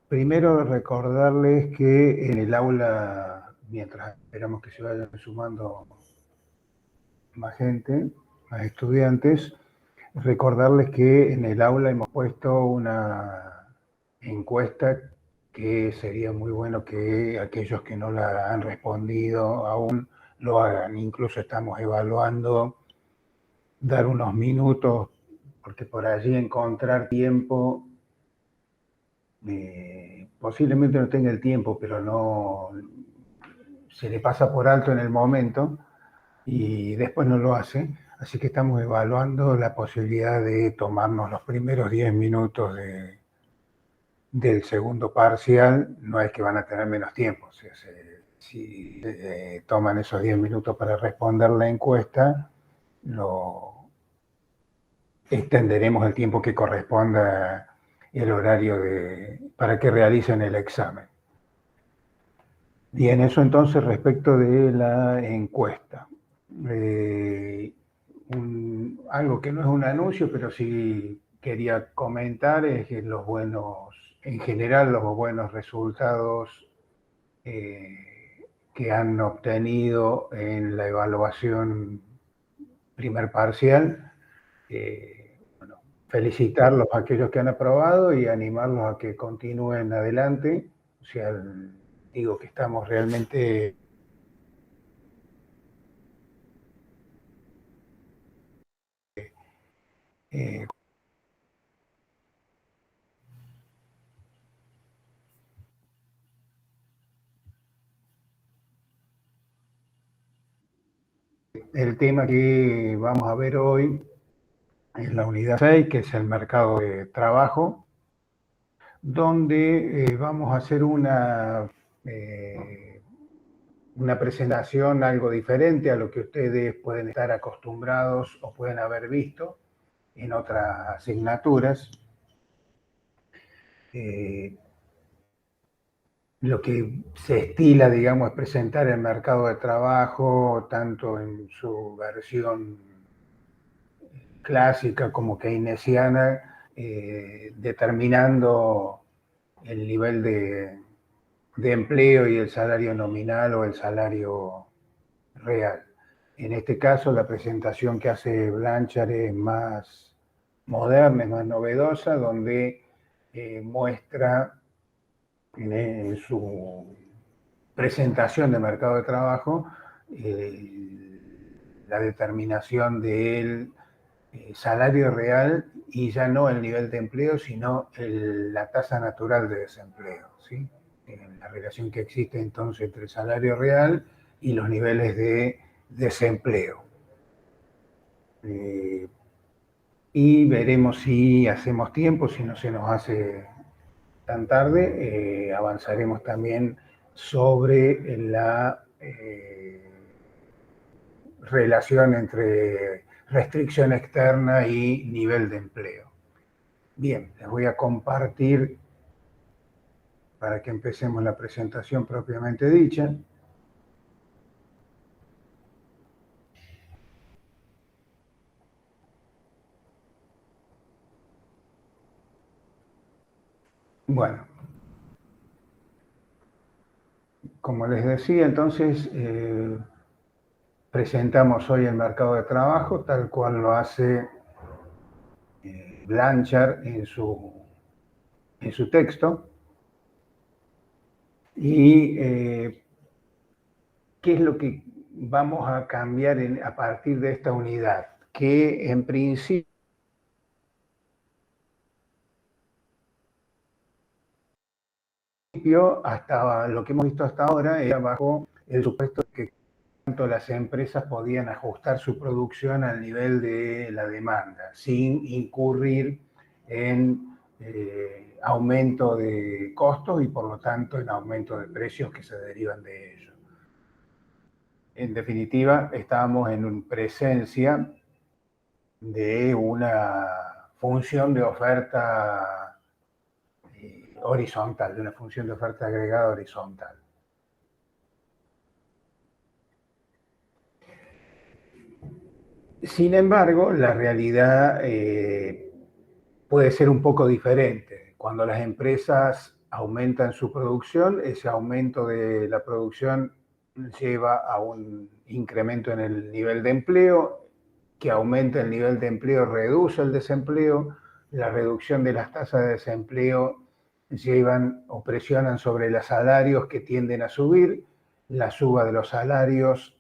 Primero recordarles que en el aula, mientras esperamos que se vayan sumando más gente, más estudiantes, recordarles que en el aula hemos puesto una encuesta que sería muy bueno que aquellos que no la han respondido aún lo hagan. Incluso estamos evaluando dar unos minutos, porque por allí encontrar tiempo, posiblemente no tenga el tiempo, pero no se le pasa por alto en el momento y después no lo hace. Así que estamos evaluando la posibilidad de tomarnos los primeros 10 minutos del segundo parcial. No es que van a tener menos tiempo. O sea, si toman esos 10 minutos para responder la encuesta, extenderemos el tiempo que corresponda el horario para que realicen el examen. Bien, eso entonces respecto de la encuesta. Algo que no es un anuncio, pero sí quería comentar es que en general los buenos resultados que han obtenido en la evaluación primer parcial. Bueno, felicitarlos a aquellos que han aprobado y animarlos a que continúen adelante. O sea, digo que estamos realmente eh, el tema que vamos a ver hoy es la unidad 6, que es el mercado de trabajo, donde vamos a hacer una presentación algo diferente a lo que ustedes pueden estar acostumbrados o pueden haber visto en otras asignaturas. Lo que se estila, digamos, es presentar el mercado de trabajo tanto en su versión clásica como keynesiana, determinando el nivel de empleo y el salario nominal o el salario real. En este caso, la presentación que hace Blanchard es más moderna, es más novedosa, donde muestra en su presentación de mercado de trabajo la determinación del salario real y ya no el nivel de empleo, sino la tasa natural de desempleo, ¿sí? La relación que existe entonces entre el salario real y los niveles de desempleo. Y veremos si hacemos tiempo, si no se nos hace tan tarde, avanzaremos también sobre la relación entre restricción externa y nivel de empleo. Bien, les voy a compartir para que empecemos la presentación propiamente dicha. Bueno, como les decía, entonces presentamos hoy el mercado de trabajo tal cual lo hace Blanchard en su texto. Y ¿qué es lo que vamos a cambiar a partir de esta unidad? Que en principio hasta lo que hemos visto hasta ahora era bajo el supuesto que tanto las empresas podían ajustar su producción al nivel de la demanda, sin incurrir en aumento de costos y por lo tanto en aumento de precios que se derivan de ello. En definitiva, estábamos en presencia de una función de oferta horizontal, de una función de oferta agregada horizontal. Sin embargo, la realidad puede ser un poco diferente. Cuando las empresas aumentan su producción, ese aumento de la producción lleva a un incremento en el nivel de empleo, que aumenta el nivel de empleo, reduce el desempleo, la reducción de las tasas de desempleo llevan o presionan sobre los salarios que tienden a subir, la suba de los salarios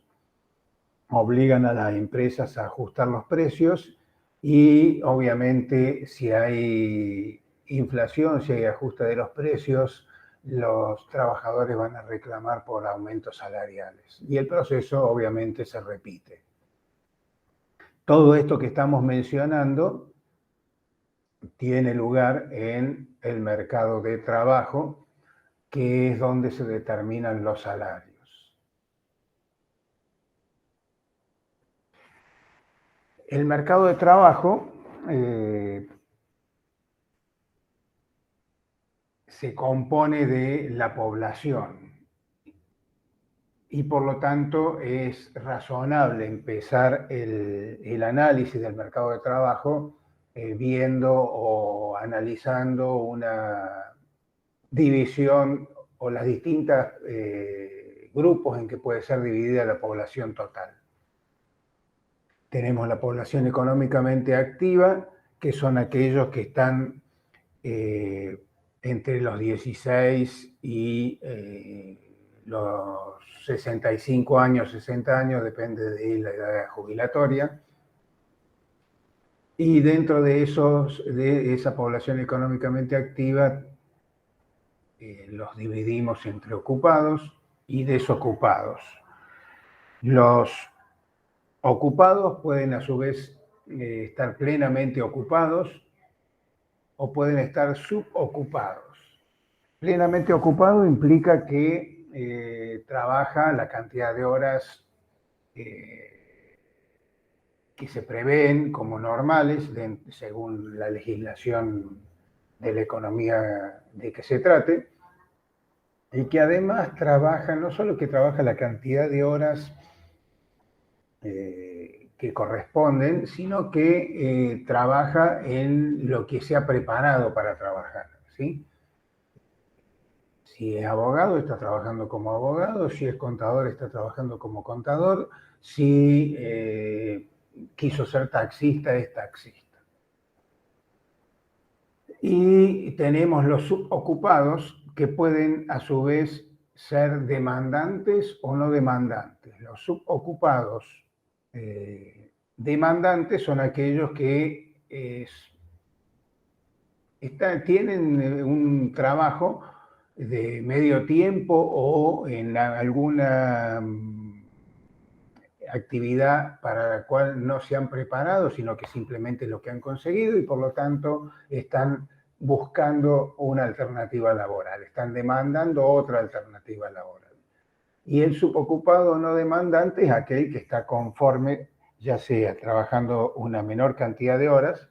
obligan a las empresas a ajustar los precios y obviamente si hay inflación, si hay ajuste de los precios, los trabajadores van a reclamar por aumentos salariales y el proceso obviamente se repite. Todo esto que estamos mencionando tiene lugar en el mercado de trabajo, que es donde se determinan los salarios. El mercado de trabajo se compone de la población y por lo tanto es razonable empezar el análisis del mercado de trabajo viendo o analizando una división o las distintas grupos en que puede ser dividida la población total. Tenemos la población económicamente activa, que son aquellos que están entre los 16 y los 65 años, 60 años, depende de la edad jubilatoria. Y dentro de esa población económicamente activa, los dividimos entre ocupados y desocupados. Los ocupados pueden a su vez estar plenamente ocupados o pueden estar subocupados. Plenamente ocupado implica que trabaja la cantidad de horas que se prevén como normales según la legislación de la economía de que se trate, y que además trabaja, no solo que trabaja la cantidad de horas que corresponden, sino que trabaja en lo que se ha preparado para trabajar, ¿sí? Si es abogado, está trabajando como abogado; si es contador, está trabajando como contador; si quiso ser taxista, es taxista. Y tenemos los subocupados, que pueden a su vez ser demandantes o no demandantes. Los subocupados demandantes son aquellos que tienen un trabajo de medio tiempo o en alguna actividad para la cual no se han preparado, sino que simplemente es lo que han conseguido y por lo tanto están buscando una alternativa laboral, están demandando otra alternativa laboral. Y el subocupado no demandante es aquel que está conforme, ya sea trabajando una menor cantidad de horas.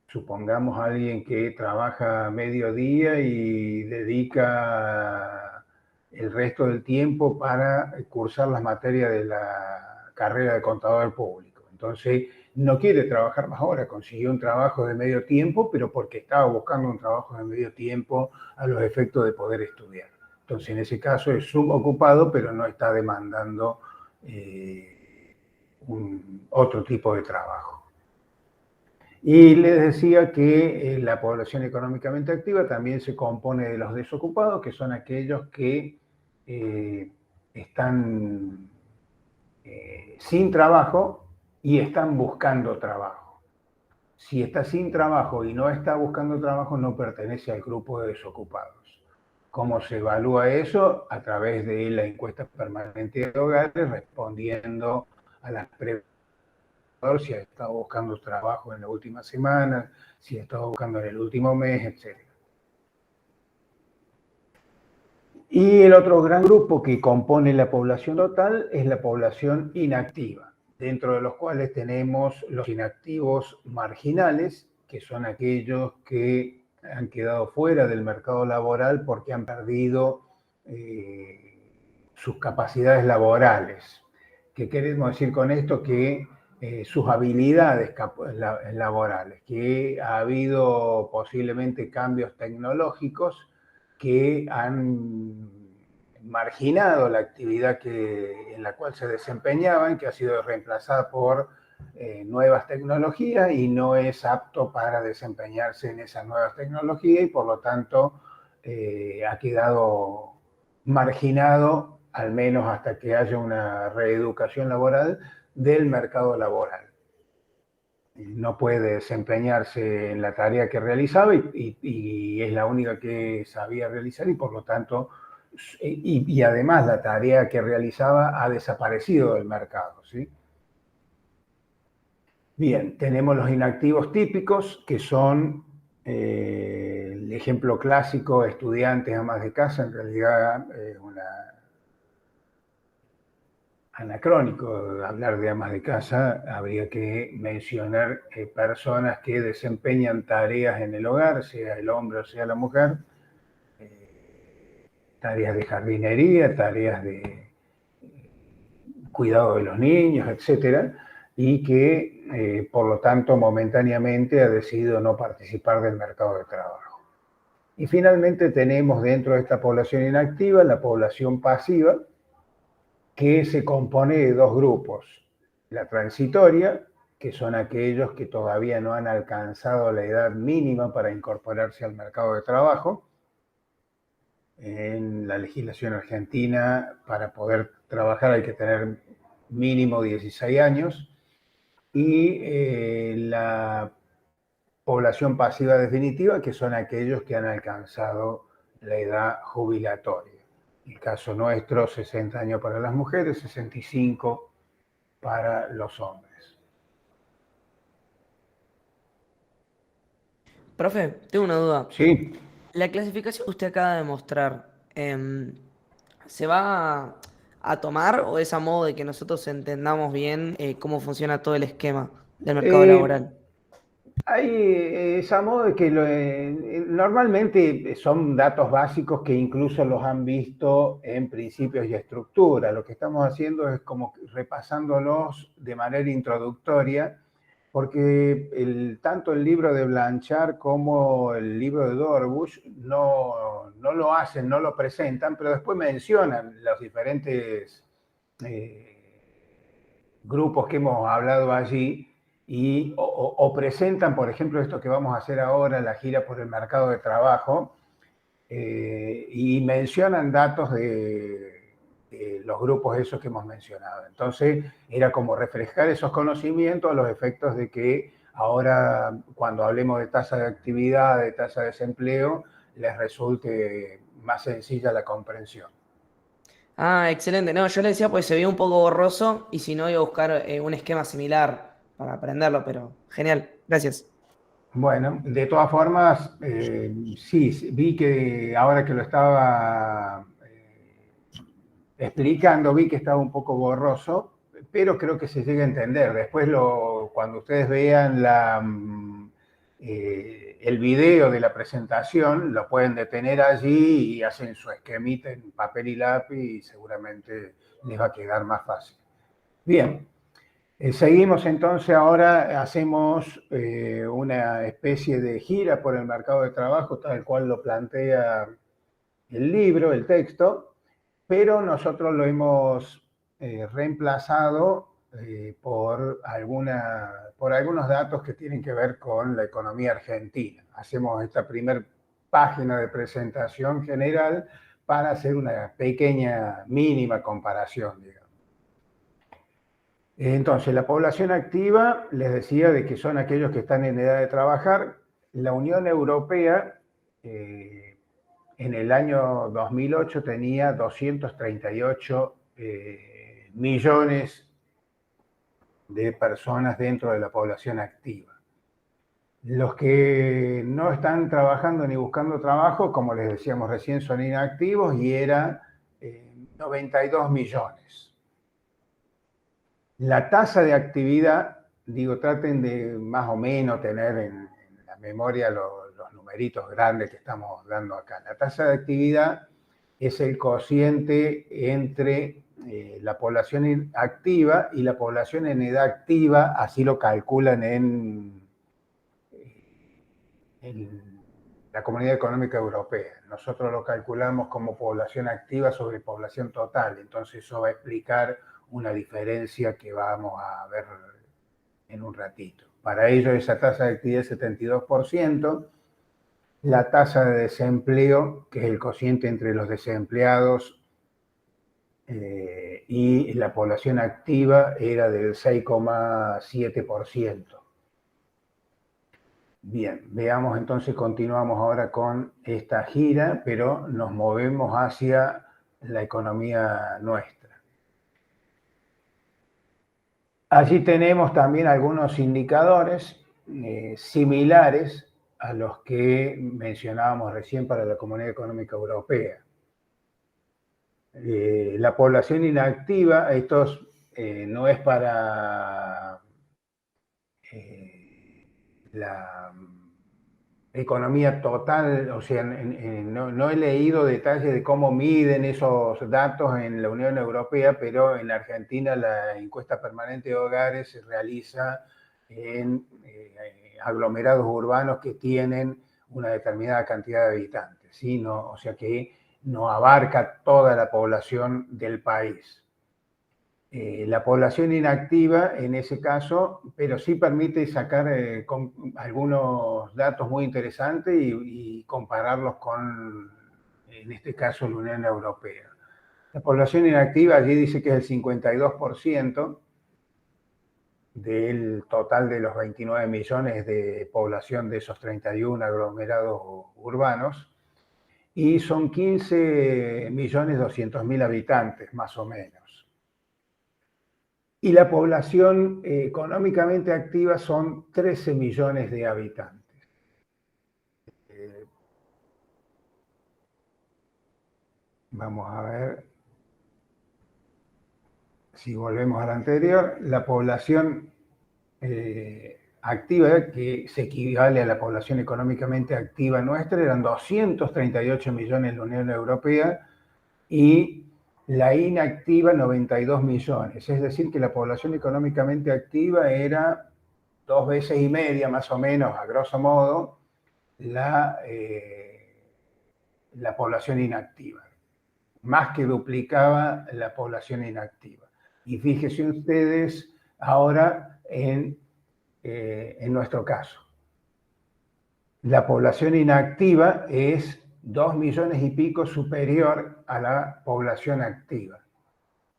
Supongamos a alguien que trabaja medio día y dedica el resto del tiempo para cursar las materias de la carrera de contador público. Entonces, no quiere trabajar más horas, consiguió un trabajo de medio tiempo, pero porque estaba buscando un trabajo de medio tiempo a los efectos de poder estudiar. Entonces, en ese caso es subocupado, pero no está demandando otro tipo de trabajo. Y les decía que la población económicamente activa también se compone de los desocupados, que son aquellos que están sin trabajo y están buscando trabajo. Si está sin trabajo y no está buscando trabajo, no pertenece al grupo de desocupados. ¿Cómo se evalúa eso? A través de la encuesta permanente de hogares, respondiendo a las preguntas: si ha estado buscando trabajo en la última semana, si ha estado buscando en el último mes, etc. Y el otro gran grupo que compone la población total es la población inactiva, dentro de los cuales tenemos los inactivos marginales, que son aquellos que han quedado fuera del mercado laboral porque han perdido sus capacidades laborales. ¿Qué queremos decir con esto? Que sus habilidades laborales, que ha habido posiblemente cambios tecnológicos que han marginado la actividad en la cual se desempeñaban, que ha sido reemplazada por nuevas tecnologías y no es apto para desempeñarse en esas nuevas tecnologías y por lo tanto ha quedado marginado, al menos hasta que haya una reeducación laboral del mercado laboral. No puede desempeñarse en la tarea que realizaba y es la única que sabía realizar y por lo tanto, y además la tarea que realizaba ha desaparecido del mercado, ¿sí? Bien, tenemos los inactivos típicos, que son el ejemplo clásico, estudiantes, amas de casa, en realidad anacrónico hablar de amas de casa, habría que mencionar personas que desempeñan tareas en el hogar, sea el hombre o sea la mujer, tareas de jardinería, tareas de cuidado de los niños, etcétera, y que por lo tanto momentáneamente ha decidido no participar del mercado de trabajo. Y finalmente tenemos dentro de esta población inactiva la población pasiva, que se compone de dos grupos. La transitoria, que son aquellos que todavía no han alcanzado la edad mínima para incorporarse al mercado de trabajo. En la legislación argentina, para poder trabajar hay que tener mínimo 16 años. Y la población pasiva definitiva, que son aquellos que han alcanzado la edad jubilatoria. En el caso nuestro, 60 años para las mujeres, 65 para los hombres. Profe, tengo una duda. Sí, La clasificación que usted acaba de mostrar, ¿se va a tomar o es a modo de que nosotros entendamos bien cómo funciona todo el esquema del mercado eh, laboral? hay esa modo de que normalmente son datos básicos que incluso los han visto en principios y estructura. Lo que estamos haciendo es como repasándolos de manera introductoria, porque tanto el libro de Blanchard como el libro de Dorbush no lo hacen, no lo presentan, pero después mencionan los diferentes grupos que hemos hablado allí o presentan, por ejemplo, esto que vamos a hacer ahora, la gira por el mercado de trabajo, y mencionan datos de los grupos esos que hemos mencionado. Entonces, era como refrescar esos conocimientos a los efectos de que ahora, cuando hablemos de tasa de actividad, de tasa de desempleo, les resulte más sencilla la comprensión. Ah, excelente. No, yo le decía pues se veía un poco borroso y si no iba a buscar un esquema similar para aprenderlo, pero genial. Gracias. Bueno, de todas formas, sí, vi que ahora que lo estaba explicando, vi que estaba un poco borroso, pero creo que se llega a entender. Después, cuando ustedes vean el video de la presentación, lo pueden detener allí y hacen su esquemita en papel y lápiz y seguramente les va a quedar más fácil. Bien. Seguimos entonces ahora, hacemos una especie de gira por el mercado de trabajo, tal cual lo plantea el libro, el texto, pero nosotros lo hemos reemplazado por algunos datos que tienen que ver con la economía argentina. Hacemos esta primera página de presentación general para hacer una pequeña, mínima comparación, digamos. Entonces, la población activa, les decía de que son aquellos que están en edad de trabajar. La Unión Europea en el año 2008 tenía 238 millones de personas dentro de la población activa. Los que no están trabajando ni buscando trabajo, como les decíamos recién, son inactivos y era 92 millones. La tasa de actividad, digo, traten de más o menos tener en la memoria los numeritos grandes que estamos dando acá. La tasa de actividad es el cociente entre la población activa y la población en edad activa, así lo calculan en la Comunidad Económica Europea. Nosotros lo calculamos como población activa sobre población total, entonces eso va a explicar una diferencia que vamos a ver en un ratito. Para ello esa tasa de actividad es 72%, la tasa de desempleo, que es el cociente entre los desempleados y la población activa, era del 6,7%. Bien, veamos entonces, continuamos ahora con esta gira, pero nos movemos hacia la economía nuestra. Allí tenemos también algunos indicadores similares a los que mencionábamos recién para la Comunidad Económica Europea. La población inactiva, esto no es para la economía total, o sea, no he leído detalles de cómo miden esos datos en la Unión Europea, pero en Argentina la encuesta permanente de hogares se realiza en aglomerados urbanos que tienen una determinada cantidad de habitantes, ¿sí? No, o sea que no abarca toda la población del país. La población inactiva en ese caso, pero sí permite sacar algunos datos muy interesantes y compararlos con, en este caso, la Unión Europea. La población inactiva allí dice que es el 52% del total de los 29 millones de población de esos 31 aglomerados urbanos, y son 15.200.000 habitantes, más o menos. Y la población económicamente activa son 13 millones de habitantes. Vamos a ver si volvemos a la anterior. La población activa, que se equivale a la población económicamente activa nuestra, eran 238 millones en la Unión Europea, y la inactiva 92 millones. Es decir, que la población económicamente activa era 2 veces y media, más o menos, a grosso modo, la población inactiva. Más que duplicaba la población inactiva. Y fíjense ustedes ahora en nuestro caso. La población inactiva es 2 millones y pico superior a la población activa,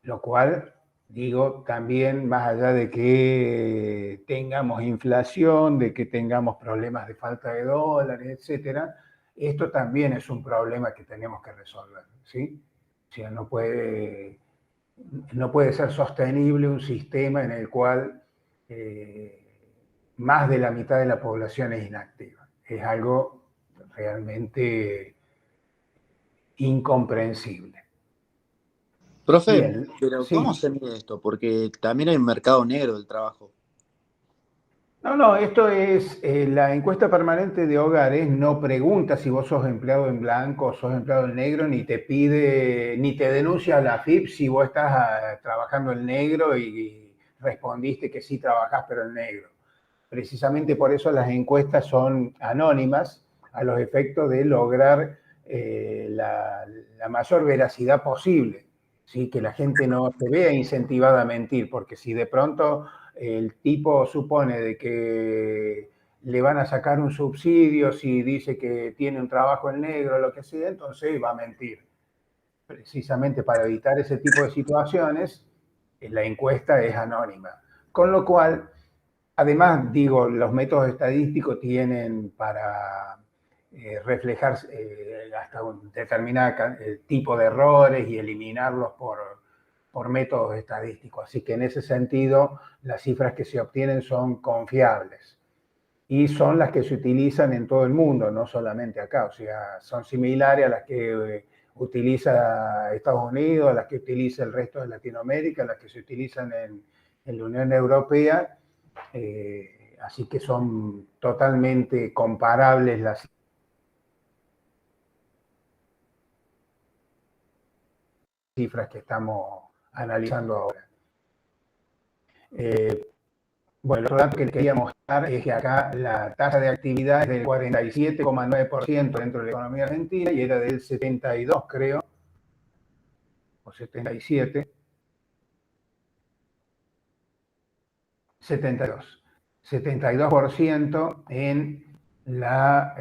lo cual, digo, también más allá de que tengamos inflación, de que tengamos problemas de falta de dólares, etcétera, esto también es un problema que tenemos que resolver, ¿sí? O sea, no puede ser sostenible un sistema en el cual más de la mitad de la población es inactiva. Es algo realmente incomprensible. Profe, Bien, pero ¿cómo sí. se mide esto? Porque también hay un mercado negro del trabajo. No, esto es la encuesta permanente de hogares. No pregunta si vos sos empleado en blanco o sos empleado en negro, ni te pide, ni te denuncia a la AFIP si vos estás trabajando en negro y respondiste que sí trabajás pero en negro. Precisamente por eso las encuestas son anónimas, a los efectos de lograr la mayor veracidad posible, ¿sí? Que la gente no se vea incentivada a mentir, porque si de pronto el tipo supone de que le van a sacar un subsidio si dice que tiene un trabajo en negro o lo que sea, entonces va a mentir. Precisamente para evitar ese tipo de situaciones, la encuesta es anónima. Con lo cual, además, digo, los métodos estadísticos tienen para reflejar hasta un determinado tipo de errores y eliminarlos por métodos estadísticos. Así que en ese sentido, las cifras que se obtienen son confiables y son las que se utilizan en todo el mundo, no solamente acá. O sea, son similares a las que utiliza Estados Unidos, a las que utiliza el resto de Latinoamérica, a las que se utilizan en la Unión Europea. Así que son totalmente comparables las cifras que estamos analizando ahora. Bueno, el otro dato que les quería mostrar es que acá la tasa de actividad es del 47,9% dentro de la economía argentina y era del 72, creo, o 77, 72. 72% en la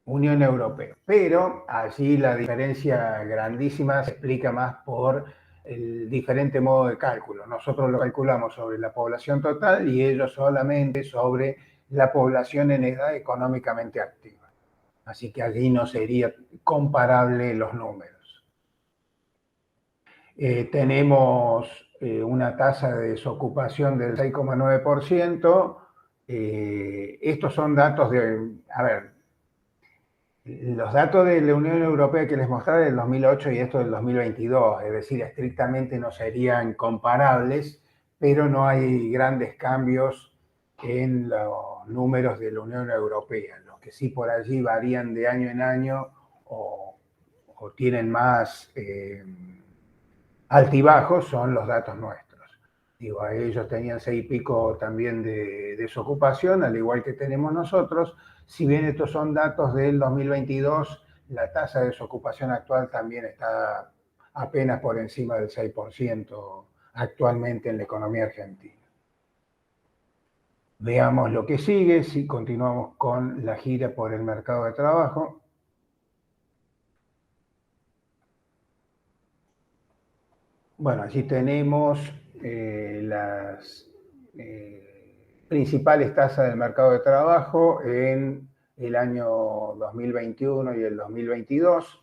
Unión Europea. Pero allí la diferencia grandísima se explica más por el diferente modo de cálculo. Nosotros lo calculamos sobre la población total y ellos solamente sobre la población en edad económicamente activa. Así que allí no sería comparable los números. Tenemos una tasa de desocupación del 6,9%. Estos son datos de, a ver, los datos de la Unión Europea que les mostré del 2008 y esto del 2022, es decir, estrictamente no serían comparables, pero no hay grandes cambios en los números de la Unión Europea. Los que sí por allí varían de año en año o tienen más altibajos son los datos nuestros. Digo, ellos tenían 6 y pico también de desocupación, al igual que tenemos nosotros. Si bien estos son datos del 2022, la tasa de desocupación actual también está apenas por encima del 6% actualmente en la economía argentina. Veamos lo que sigue, si continuamos con la gira por el mercado de trabajo. Bueno, allí tenemos las principales tasas del mercado de trabajo en el año 2021 y el 2022.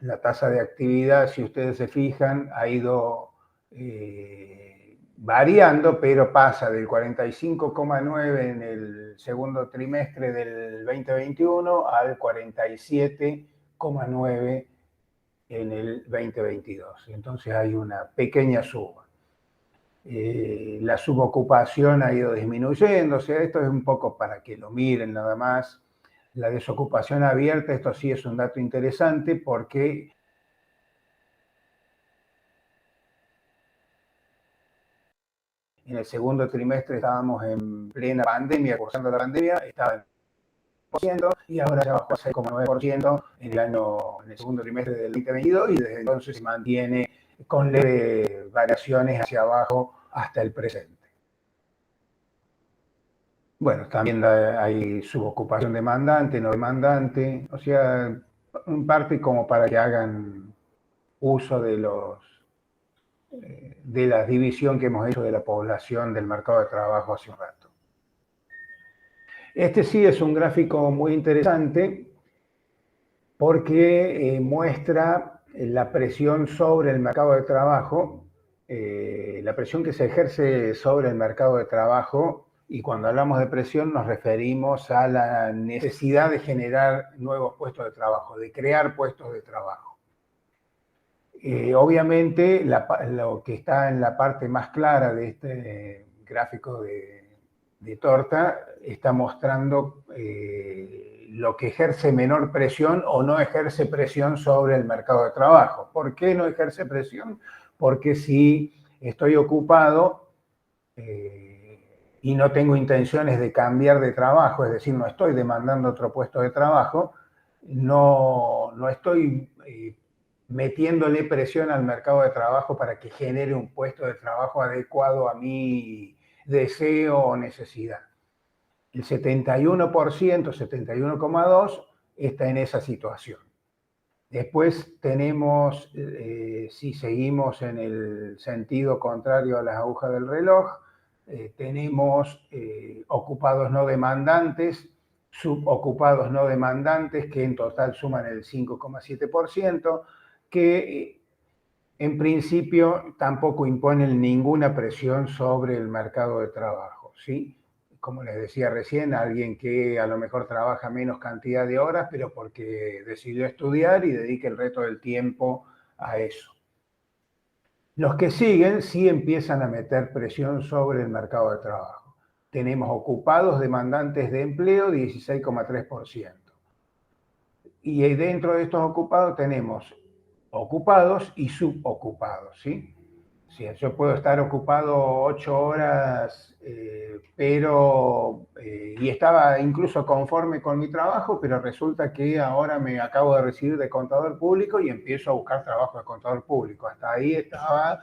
La tasa de actividad, si ustedes se fijan, ha ido variando, pero pasa del 45,9 en el segundo trimestre del 2021 al 47,9 en el 2022. Entonces hay una pequeña suba. La subocupación ha ido disminuyendo, o sea, esto es un poco para que lo miren nada más. La desocupación abierta, esto sí es un dato interesante porque en el segundo trimestre estábamos en plena pandemia, cursando la pandemia, estaba en 1% y ahora ya bajó a 6,9% en el segundo trimestre del 2022 y desde entonces se mantiene con leves variaciones hacia abajo hasta el presente. Bueno, también hay subocupación demandante, no demandante, o sea, en parte como para que hagan uso de la división que hemos hecho de la población del mercado de trabajo hace un rato. Este sí es un gráfico muy interesante porque muestra la presión sobre el mercado de trabajo, la presión que se ejerce sobre el mercado de trabajo, y cuando hablamos de presión nos referimos a la necesidad de generar nuevos puestos de trabajo, de crear puestos de trabajo. Obviamente lo que está en la parte más clara de este gráfico de torta está mostrando lo que ejerce menor presión o no ejerce presión sobre el mercado de trabajo. ¿Por qué no ejerce presión? Porque si estoy ocupado y no tengo intenciones de cambiar de trabajo, es decir, no estoy demandando otro puesto de trabajo, no estoy metiéndole presión al mercado de trabajo para que genere un puesto de trabajo adecuado a mi deseo o necesidad. El 71%, 71,2%, está en esa situación. Después tenemos, si seguimos en el sentido contrario a las agujas del reloj, tenemos ocupados no demandantes, subocupados no demandantes, que en total suman el 5,7%, que en principio tampoco imponen ninguna presión sobre el mercado de trabajo, ¿sí? Como les decía recién, alguien que a lo mejor trabaja menos cantidad de horas, pero porque decidió estudiar y dedica el resto del tiempo a eso. Los que siguen sí empiezan a meter presión sobre el mercado de trabajo. Tenemos ocupados demandantes de empleo, 16,3%. Y dentro de estos ocupados tenemos ocupados y subocupados, ¿sí? Sí, yo puedo estar ocupado 8 horas, y estaba incluso conforme con mi trabajo, pero resulta que ahora me acabo de recibir de contador público y empiezo a buscar trabajo de contador público. Hasta ahí estaba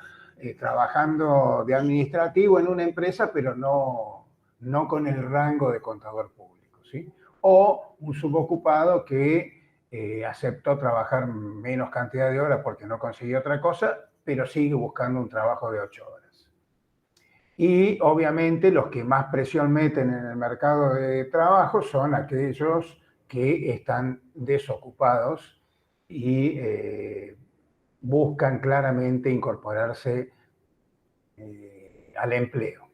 trabajando de administrativo en una empresa, pero no con el rango de contador público, ¿sí? O un subocupado que aceptó trabajar menos cantidad de horas porque no consiguió otra cosa, pero sigue buscando un trabajo de 8 horas. Y obviamente los que más presión meten en el mercado de trabajo son aquellos que están desocupados y buscan claramente incorporarse al empleo.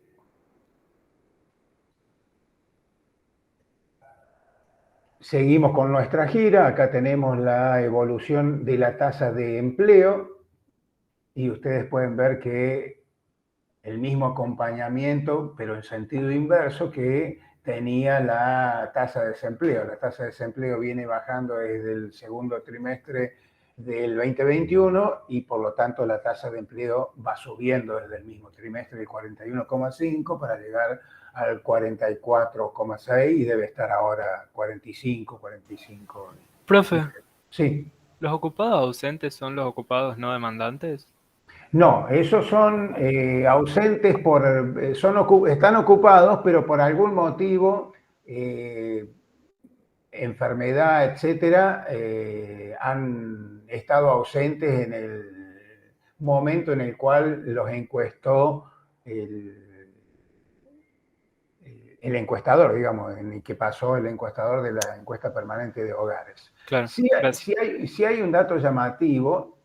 Seguimos con nuestra gira. Acá tenemos la evolución de la tasa de empleo y ustedes pueden ver que el mismo acompañamiento, pero en sentido inverso, que tenía la tasa de desempleo. La tasa de desempleo viene bajando desde el segundo trimestre del 2021 y por lo tanto la tasa de empleo va subiendo desde el mismo trimestre del 41,5 para llegar al 44,6 y debe estar ahora 45, 45. Profe, Sí. ¿los ocupados ausentes son los ocupados no demandantes? No, esos son ausentes están ocupados, pero por algún motivo, enfermedad, etcétera, han estado ausentes en el momento en el cual los encuestó el encuestador, digamos, en el que pasó el encuestador de la encuesta permanente de hogares. Claro, Si hay un dato llamativo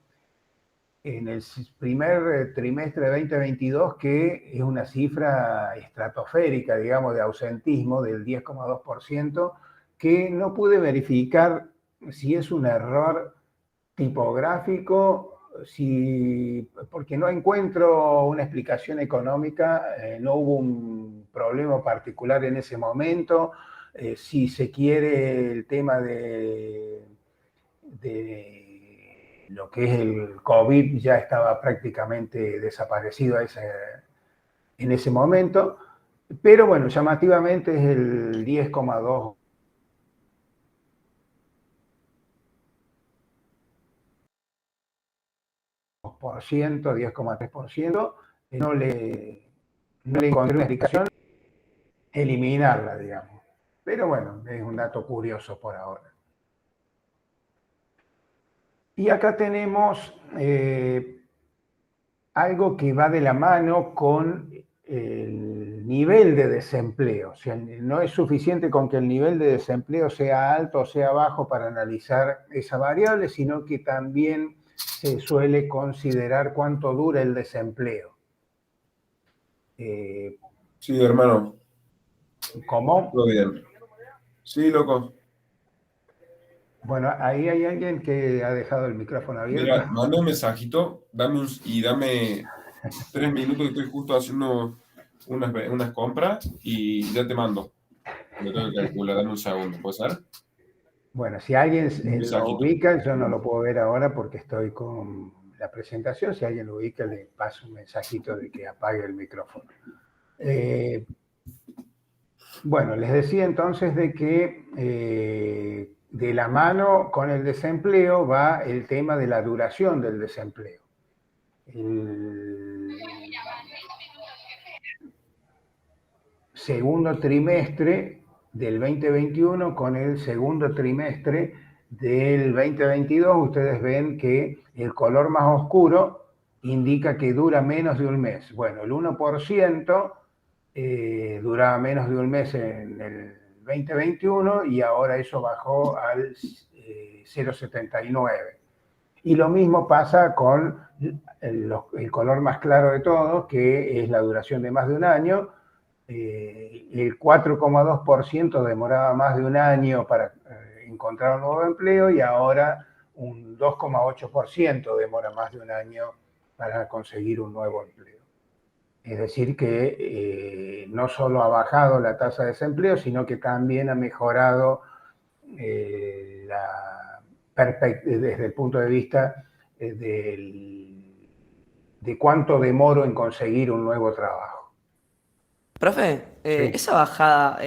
en el primer trimestre de 2022, que es una cifra estratosférica, digamos, de ausentismo del 10,2%, que no pude verificar si es un error tipográfico, porque no encuentro una explicación económica, no hubo un problema particular en ese momento. Si se quiere, el tema de lo que es el COVID ya estaba prácticamente desaparecido en ese momento, pero bueno, llamativamente es el 10,2%. 10,3%, no le encontré una explicación, eliminarla, digamos. Pero bueno, es un dato curioso por ahora. Y acá tenemos algo que va de la mano con el nivel de desempleo. O sea, no es suficiente con que el nivel de desempleo sea alto o sea bajo para analizar esa variable, sino que también se suele considerar cuánto dura el desempleo. Sí, hermano. ¿Cómo? Todo bien. Sí, loco. Bueno, ahí hay alguien que ha dejado el micrófono abierto. Mira, manda un mensajito, dame 3 minutos que estoy justo haciendo unas compras y ya te mando. Lo tengo que calcular, dame un segundo, ¿puede ser? Bueno, si alguien Un lo mensajito. ubica, yo no lo puedo ver ahora porque estoy con la presentación. Si alguien lo ubica, le paso un mensajito de que apague el micrófono. Bueno, les decía entonces de que de la mano con el desempleo va el tema de la duración del desempleo. El segundo trimestre del 2021 con el segundo trimestre del 2022, ustedes ven que el color más oscuro indica que dura menos de un mes. Bueno, el 1% duraba menos de un mes en el 2021 y ahora eso bajó al 0,79. Y lo mismo pasa con el color más claro de todos, que es la duración de más de un año. El 4,2% demoraba más de un año para encontrar un nuevo empleo y ahora un 2,8% demora más de un año para conseguir un nuevo empleo. Es decir, que no solo ha bajado la tasa de desempleo, sino que también ha mejorado desde el punto de vista de cuánto demoro en conseguir un nuevo trabajo. Profe, Sí. esa bajada,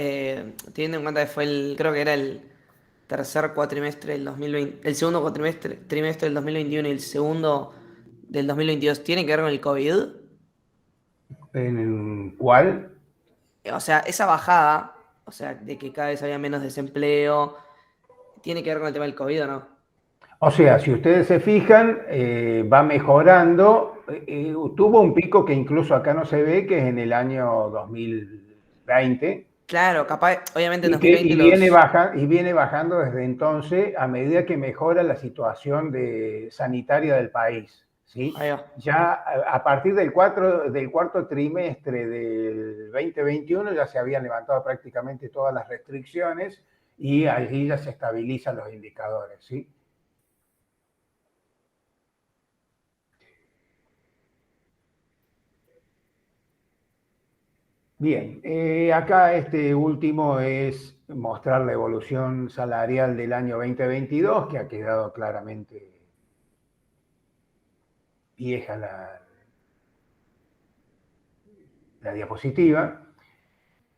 teniendo en cuenta que creo que era el tercer cuatrimestre del 2020, el segundo trimestre del 2021 y el segundo del 2022, ¿tiene que ver con el COVID? ¿En cuál? O sea, esa bajada, o sea, de que cada vez había menos desempleo, ¿tiene que ver con el tema del COVID o no? O sea, si ustedes se fijan, va mejorando. Tuvo un pico que incluso acá no se ve, que es en el año 2020, Claro, capaz, obviamente en y 2020 viene bajando desde entonces a medida que mejora la situación sanitaria del país, ¿sí? Ahí va. Ya a partir del cuarto trimestre del 2021 ya se habían levantado prácticamente todas las restricciones y allí ya se estabilizan los indicadores, ¿sí? Bien, acá este último es mostrar la evolución salarial del año 2022, que ha quedado claramente vieja la diapositiva.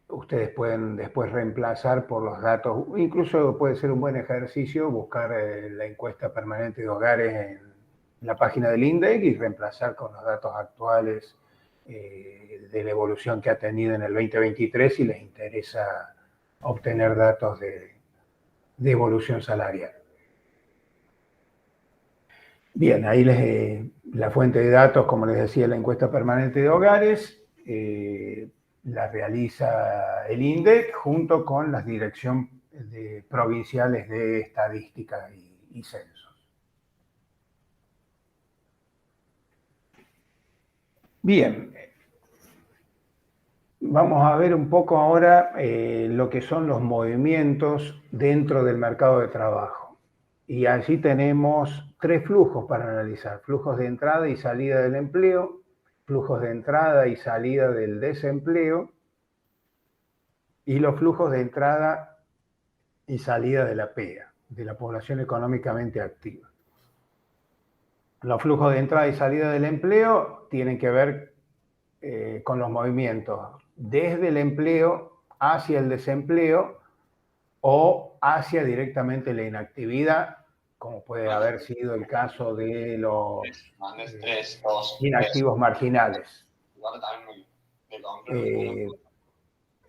Ustedes pueden después reemplazar por los datos, incluso puede ser un buen ejercicio buscar la encuesta permanente de hogares en la página del INDEC y reemplazar con los datos actuales de la evolución que ha tenido en el 2023 si les interesa obtener datos de evolución salarial. Bien, ahí la fuente de datos, como les decía, la encuesta permanente de hogares, la realiza el INDEC junto con las direcciones provinciales de estadística y censos. Bien, vamos a ver un poco ahora lo que son los movimientos dentro del mercado de trabajo. Y allí tenemos 3 flujos para analizar: flujos de entrada y salida del empleo, flujos de entrada y salida del desempleo, y los flujos de entrada y salida de la PEA, de la población económicamente activa. Los flujos de entrada y salida del empleo tienen que ver con los movimientos desde el empleo hacia el desempleo o hacia directamente la inactividad, como puede haber sido el caso de los inactivos marginales.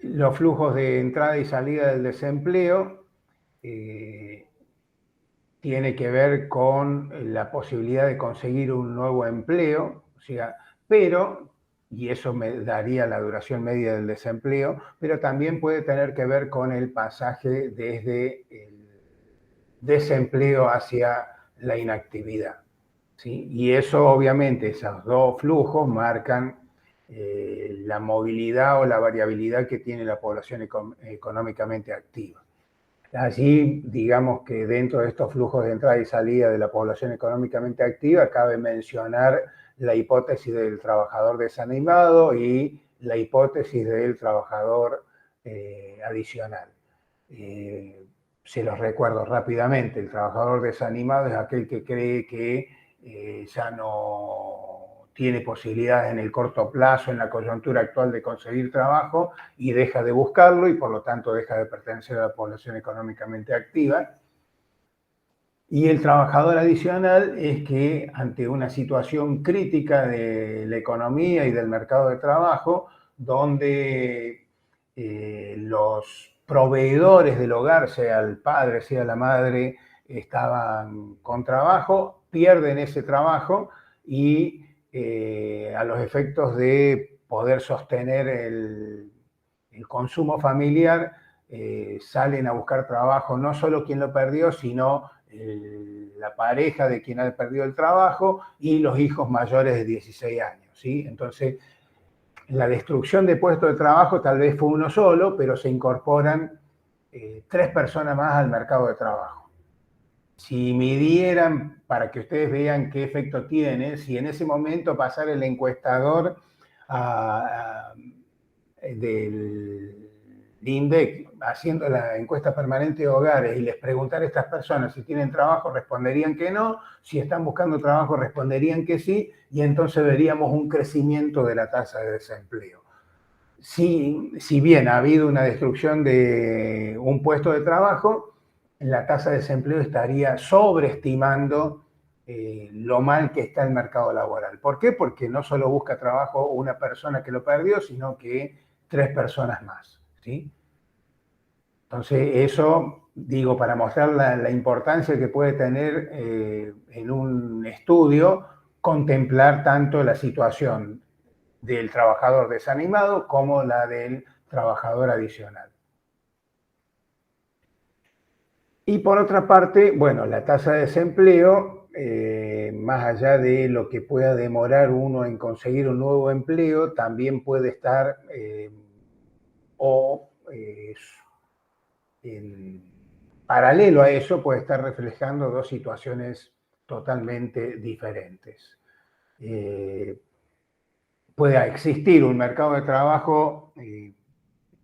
Los flujos de entrada y salida del desempleo tiene que ver con la posibilidad de conseguir un nuevo empleo, o sea, pero, y eso me daría la duración media del desempleo, pero también puede tener que ver con el pasaje desde el desempleo hacia la inactividad, ¿sí? Y eso obviamente, esos 2 flujos marcan la movilidad o la variabilidad que tiene la población económicamente activa. Allí, digamos que dentro de estos flujos de entrada y salida de la población económicamente activa, cabe mencionar la hipótesis del trabajador desanimado y la hipótesis del trabajador adicional. Se los recuerdo rápidamente. El trabajador desanimado es aquel que cree que ya no tiene posibilidades en el corto plazo, en la coyuntura actual, de conseguir trabajo y deja de buscarlo y por lo tanto deja de pertenecer a la población económicamente activa. Y el trabajador adicional es que ante una situación crítica de la economía y del mercado de trabajo, donde los proveedores del hogar, sea el padre, sea la madre, estaban con trabajo, pierden ese trabajo y a los efectos de poder sostener el consumo familiar, salen a buscar trabajo no solo quien lo perdió, sino la pareja de quien ha perdido el trabajo y los hijos mayores de 16 años, ¿sí? Entonces, la destrucción de puestos de trabajo tal vez fue uno solo, pero se incorporan 3 personas más al mercado de trabajo. Si midieran, para que ustedes vean qué efecto tiene, si en ese momento pasara el encuestador del INDEC, haciendo la encuesta permanente de hogares y les preguntara a estas personas si tienen trabajo, responderían que no, si están buscando trabajo, responderían que sí, y entonces veríamos un crecimiento de la tasa de desempleo. Si bien ha habido una destrucción de un puesto de trabajo, la tasa de desempleo estaría sobreestimando lo mal que está el mercado laboral. ¿Por qué? Porque no solo busca trabajo una persona que lo perdió, sino que 3 personas más, ¿sí? Entonces, eso, digo, para mostrar la importancia que puede tener en un estudio, contemplar tanto la situación del trabajador desanimado como la del trabajador adicional. Y por otra parte, bueno, la tasa de desempleo, más allá de lo que pueda demorar uno en conseguir un nuevo empleo, también puede estar en paralelo a eso, puede estar reflejando dos situaciones totalmente diferentes. Puede existir un mercado de trabajo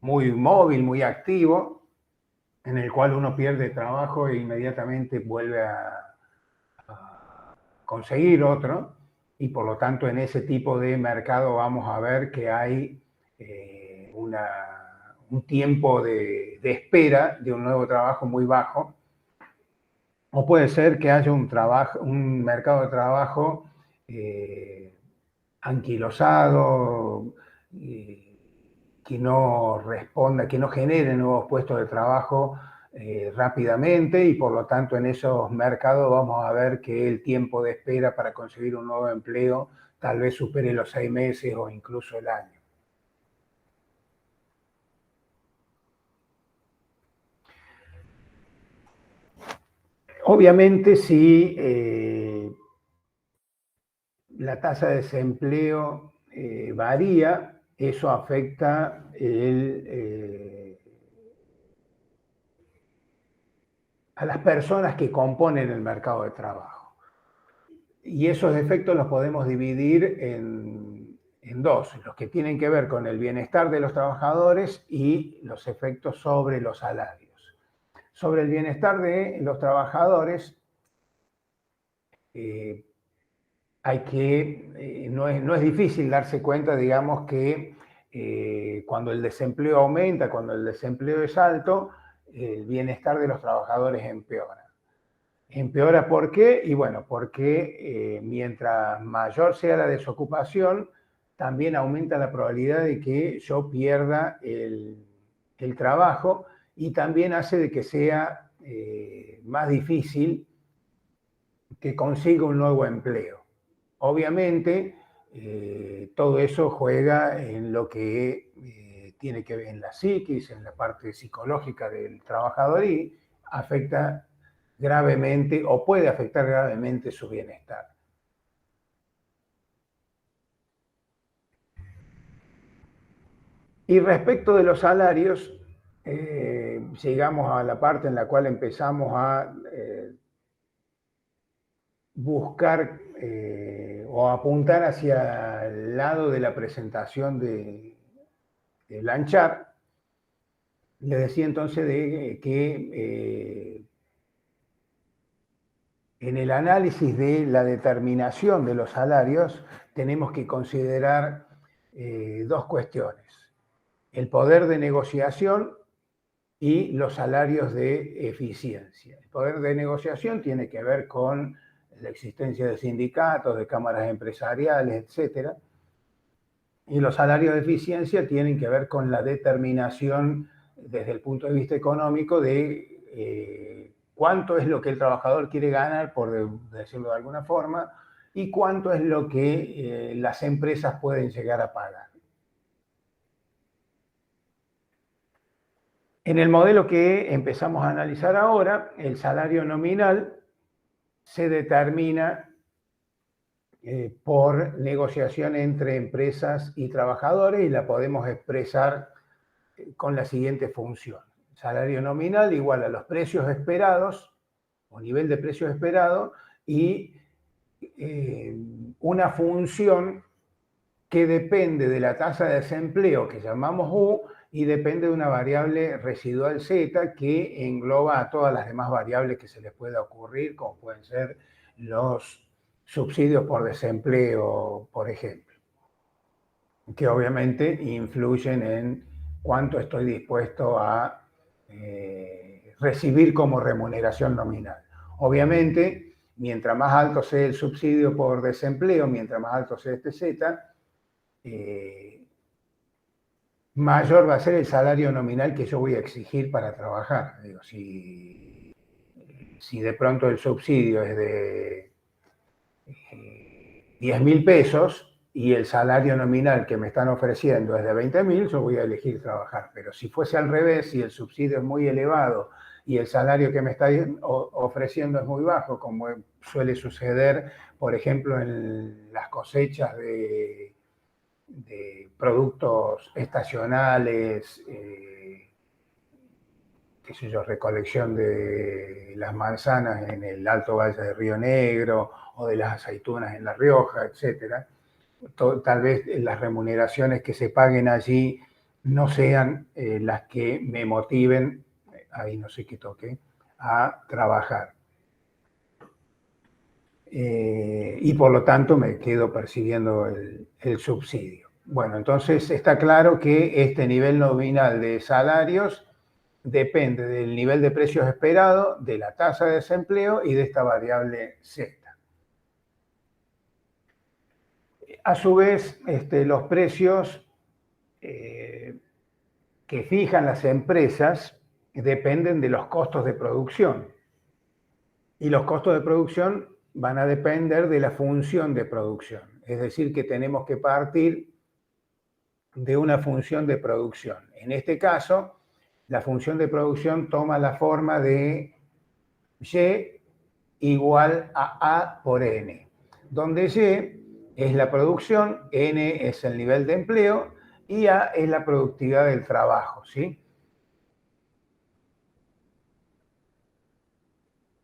muy móvil, muy activo, en el cual uno pierde trabajo e inmediatamente vuelve a conseguir otro, y por lo tanto en ese tipo de mercado vamos a ver que hay un tiempo de espera de un nuevo trabajo muy bajo, o puede ser que haya un mercado de trabajo anquilosado, que no responda, que no genere nuevos puestos de trabajo rápidamente, y por lo tanto en esos mercados vamos a ver que el tiempo de espera para conseguir un nuevo empleo tal vez supere los 6 meses o incluso el año. Obviamente, si la tasa de desempleo varía, eso afecta a las personas que componen el mercado de trabajo. Y esos efectos los podemos dividir en dos: los que tienen que ver con el bienestar de los trabajadores y los efectos sobre los salarios. Sobre el bienestar de los trabajadores, no es difícil darse cuenta, digamos, que cuando el desempleo aumenta, cuando el desempleo es alto, el bienestar de los trabajadores empeora. ¿Empeora por qué? Y bueno, porque mientras mayor sea la desocupación, también aumenta la probabilidad de que yo pierda el trabajo, y también hace de que sea más difícil que consiga un nuevo empleo. Obviamente, todo eso juega en lo que tiene que ver en la psiquis, en la parte psicológica del trabajador, y afecta gravemente o puede afectar gravemente su bienestar. Y respecto de los salarios, llegamos a la parte en la cual empezamos a buscar o apuntar hacia el lado de la presentación de Blanchard. Le decía entonces que en el análisis de la determinación de los salarios tenemos que considerar dos cuestiones: el poder de negociación y los salarios de eficiencia. El poder de negociación tiene que ver con la existencia de sindicatos, de cámaras empresariales, etc. Y los salarios de eficiencia tienen que ver con la determinación desde el punto de vista económico de cuánto es lo que el trabajador quiere ganar, por decirlo de alguna forma, y cuánto es lo que las empresas pueden llegar a pagar. En el modelo que empezamos a analizar ahora, el salario nominal se determina por negociación entre empresas y trabajadores, y la podemos expresar con la siguiente función: salario nominal igual a los precios esperados o nivel de precios esperado, y una función que depende de la tasa de desempleo que llamamos U, y depende de una variable residual Z que engloba a todas las demás variables que se les pueda ocurrir, como pueden ser los subsidios por desempleo, por ejemplo, que obviamente influyen en cuánto estoy dispuesto a recibir como remuneración nominal. Obviamente, mientras más alto sea el subsidio por desempleo, mientras más alto sea este Z, mayor va a ser el salario nominal que yo voy a exigir para trabajar. Digo, si de pronto el subsidio es de 10.000 pesos y el salario nominal que me están ofreciendo es de 20.000, yo voy a elegir trabajar. Pero si fuese al revés, si el subsidio es muy elevado y el salario que me está ofreciendo es muy bajo, como suele suceder, por ejemplo, en las cosechas de productos estacionales, qué sé yo, recolección de las manzanas en el Alto Valle de Río Negro o de las aceitunas en La Rioja, etcétera. Tal vez las remuneraciones que se paguen allí no sean las que me motiven, ahí no sé qué toque, a trabajar. Y por lo tanto me quedo percibiendo el subsidio. Bueno, entonces está claro que este nivel nominal de salarios depende del nivel de precios esperado, de la tasa de desempleo y de esta variable Z. A su vez, los precios que fijan las empresas dependen de los costos de producción. Y los costos de producción van a depender de la función de producción. Es decir, que tenemos que partir de una función de producción. En este caso, la función de producción toma la forma de Y igual a A por N, donde Y es la producción, N es el nivel de empleo y A es la productividad del trabajo, ¿sí?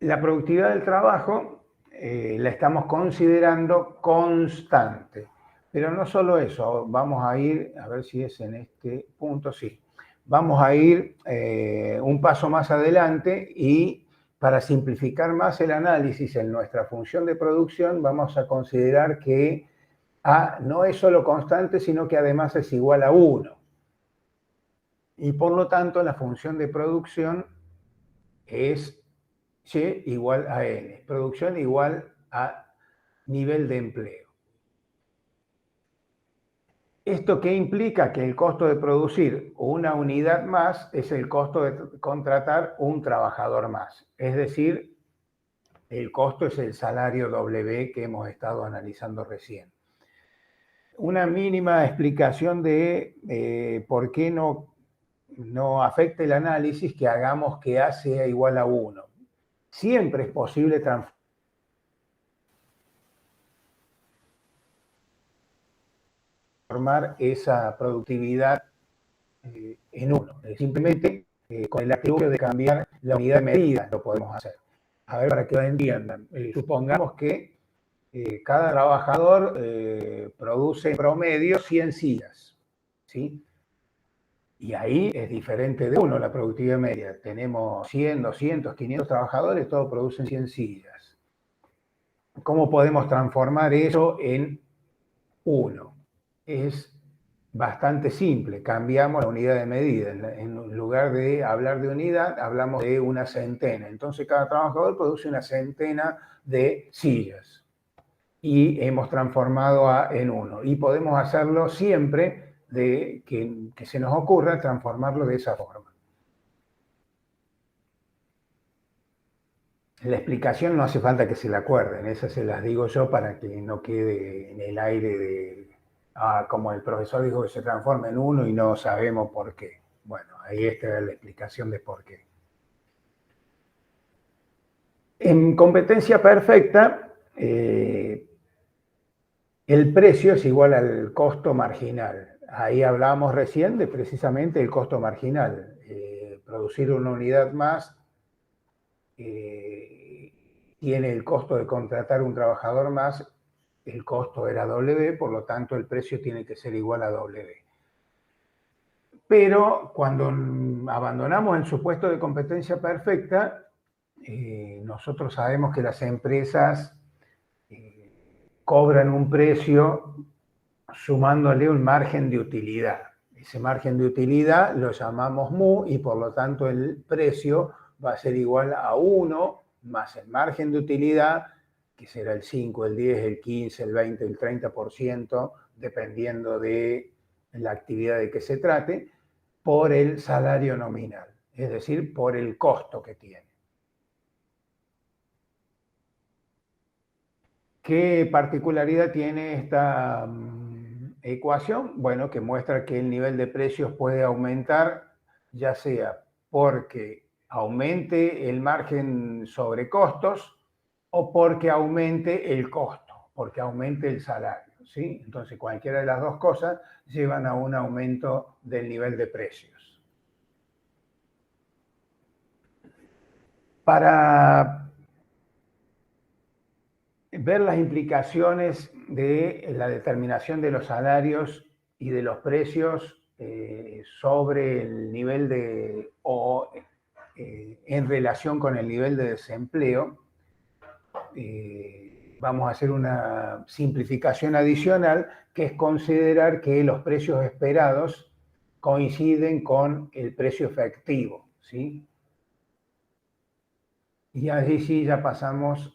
La productividad del trabajo la estamos considerando constante. Pero no solo eso, vamos a ir, a ver si es en este punto, sí. Vamos a ir un paso más adelante y para simplificar más el análisis en nuestra función de producción, vamos a considerar que A no es solo constante, sino que además es igual a 1. Y por lo tanto, la función de producción es Y igual a N. Producción igual a nivel de empleo. ¿Esto qué implica? Que el costo de producir una unidad más es el costo de contratar un trabajador más. Es decir, el costo es el salario W que hemos estado analizando recién. Una mínima explicación de por qué no afecta el análisis que hagamos que A sea igual a 1. Siempre es posible transformar esa productividad en 1. Simplemente con el atributo de cambiar la unidad de medida lo podemos hacer. A ver, para que lo entiendan. Supongamos que cada trabajador produce en promedio 100 sillas, ¿sí? Y ahí es diferente de 1 la productividad media. Tenemos 100, 200, 500 trabajadores, todos producen 100 sillas. ¿Cómo podemos transformar eso en 1? Es bastante simple. Cambiamos la unidad de medida. En lugar de hablar de unidad, hablamos de una centena. Entonces, cada trabajador produce una centena de sillas. Y hemos transformado A en 1. Y podemos hacerlo siempre de que se nos ocurra transformarlo de esa forma. La explicación no hace falta que se la acuerden, esas se las digo yo para que no quede en el aire de, como el profesor dijo que se transforma en 1 y no sabemos por qué. Bueno, ahí está la explicación de por qué. En competencia perfecta, el precio es igual al costo marginal. Ahí hablábamos recién de precisamente el costo marginal. Producir una unidad más tiene el costo de contratar un trabajador más, el costo era W, por lo tanto el precio tiene que ser igual a W. Pero cuando abandonamos el supuesto de competencia perfecta, nosotros sabemos que las empresas cobran un precio sumándole un margen de utilidad. Ese margen de utilidad lo llamamos mu y por lo tanto el precio va a ser igual a 1 más el margen de utilidad, que será el 5, el 10, el 15, el 20, el 30%, dependiendo de la actividad de que se trate, por el salario nominal, es decir, por el costo que tiene. ¿Qué particularidad tiene esta ecuación? Bueno, que muestra que el nivel de precios puede aumentar, ya sea porque aumente el margen sobre costos o porque aumente el costo, porque aumente el salario, ¿sí? Entonces, cualquiera de las dos cosas llevan a un aumento del nivel de precios. Para ver las implicaciones de la determinación de los salarios y de los precios sobre el nivel de, en relación con el nivel de desempleo, vamos a hacer una simplificación adicional, que es considerar que los precios esperados coinciden con el precio efectivo, ¿sí? Y allí sí ya pasamos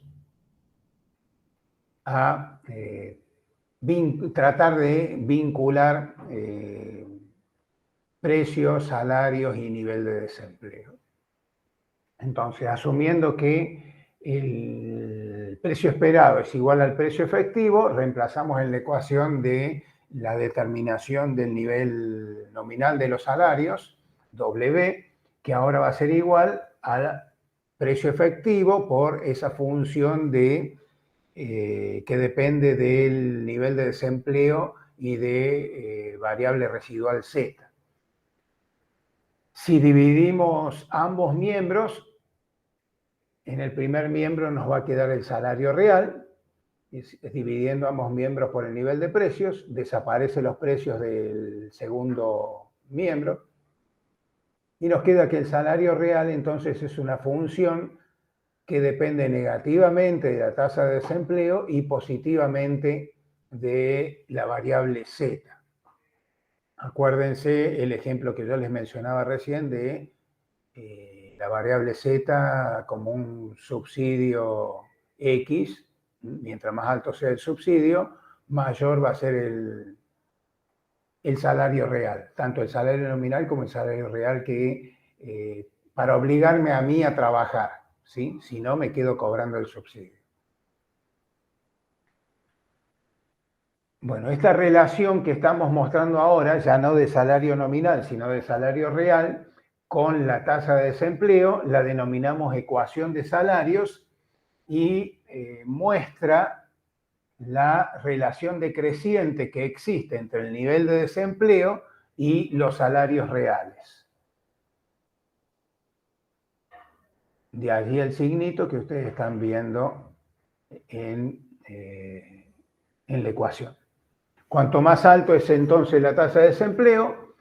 a tratar de vincular precios, salarios y nivel de desempleo. Entonces, asumiendo que el precio esperado es igual al precio efectivo, reemplazamos en la ecuación de la determinación del nivel nominal de los salarios, W, que ahora va a ser igual al precio efectivo por esa función de que depende del nivel de desempleo y de variable residual Z. Si dividimos ambos miembros, en el primer miembro nos va a quedar el salario real, dividiendo ambos miembros por el nivel de precios, desaparecen los precios del segundo miembro, y nos queda que el salario real entonces es una función que depende negativamente de la tasa de desempleo y positivamente de la variable Z. Acuérdense el ejemplo que yo les mencionaba recién de la variable Z como un subsidio X. Mientras más alto sea el subsidio, mayor va a ser el salario real, tanto el salario nominal como el salario real, que para obligarme a mí a trabajar, ¿sí? Si no, me quedo cobrando el subsidio. Bueno, esta relación que estamos mostrando ahora, ya no de salario nominal, sino de salario real, con la tasa de desempleo, la denominamos ecuación de salarios y muestra la relación decreciente que existe entre el nivel de desempleo y los salarios reales. De allí el signito que ustedes están viendo en la ecuación. Cuanto más alto es entonces la tasa de desempleo,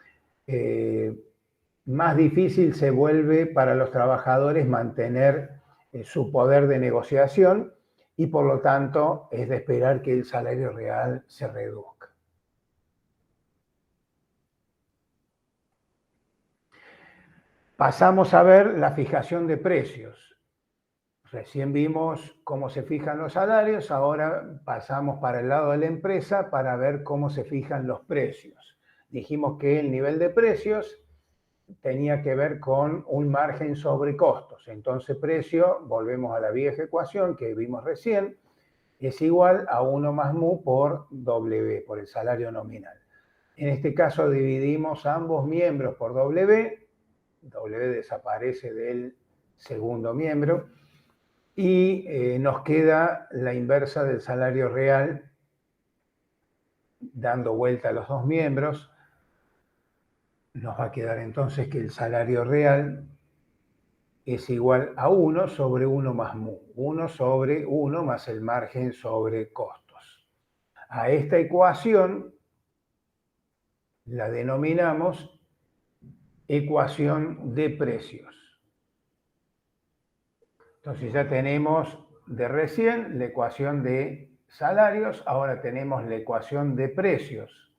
más difícil se vuelve para los trabajadores mantener su poder de negociación y por lo tanto es de esperar que el salario real se reduzca. Pasamos a ver la fijación de precios. Recién vimos cómo se fijan los salarios, ahora pasamos para el lado de la empresa para ver cómo se fijan los precios. Dijimos que el nivel de precios tenía que ver con un margen sobre costos. Entonces precio, volvemos a la vieja ecuación que vimos recién, es igual a 1 más mu por W, por el salario nominal. En este caso dividimos ambos miembros por W, W desaparece del segundo miembro, y nos queda la inversa del salario real, dando vuelta a los dos miembros. Nos va a quedar entonces que el salario real es igual a 1 sobre 1 más mu. 1 sobre 1 más el margen sobre costos. A esta ecuación la denominamos ecuación de precios. Entonces ya tenemos de recién la ecuación de salarios, ahora tenemos la ecuación de precios.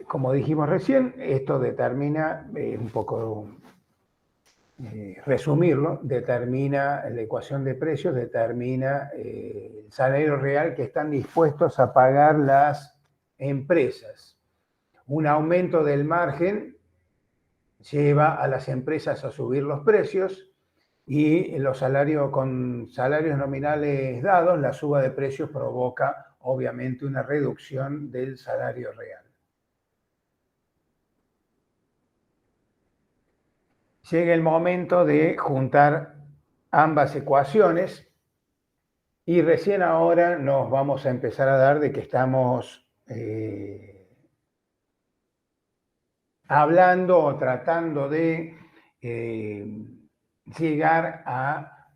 Como dijimos recién, esto determina, un poco resumirlo, determina la ecuación de precios, determina el salario real que están dispuestos a pagar las empresas. Un aumento del margen lleva a las empresas a subir los precios y los salarios, con salarios nominales dados, la suba de precios provoca obviamente una reducción del salario real. Llega el momento de juntar ambas ecuaciones y recién ahora nos vamos a empezar a dar de que estamos hablando o tratando de llegar a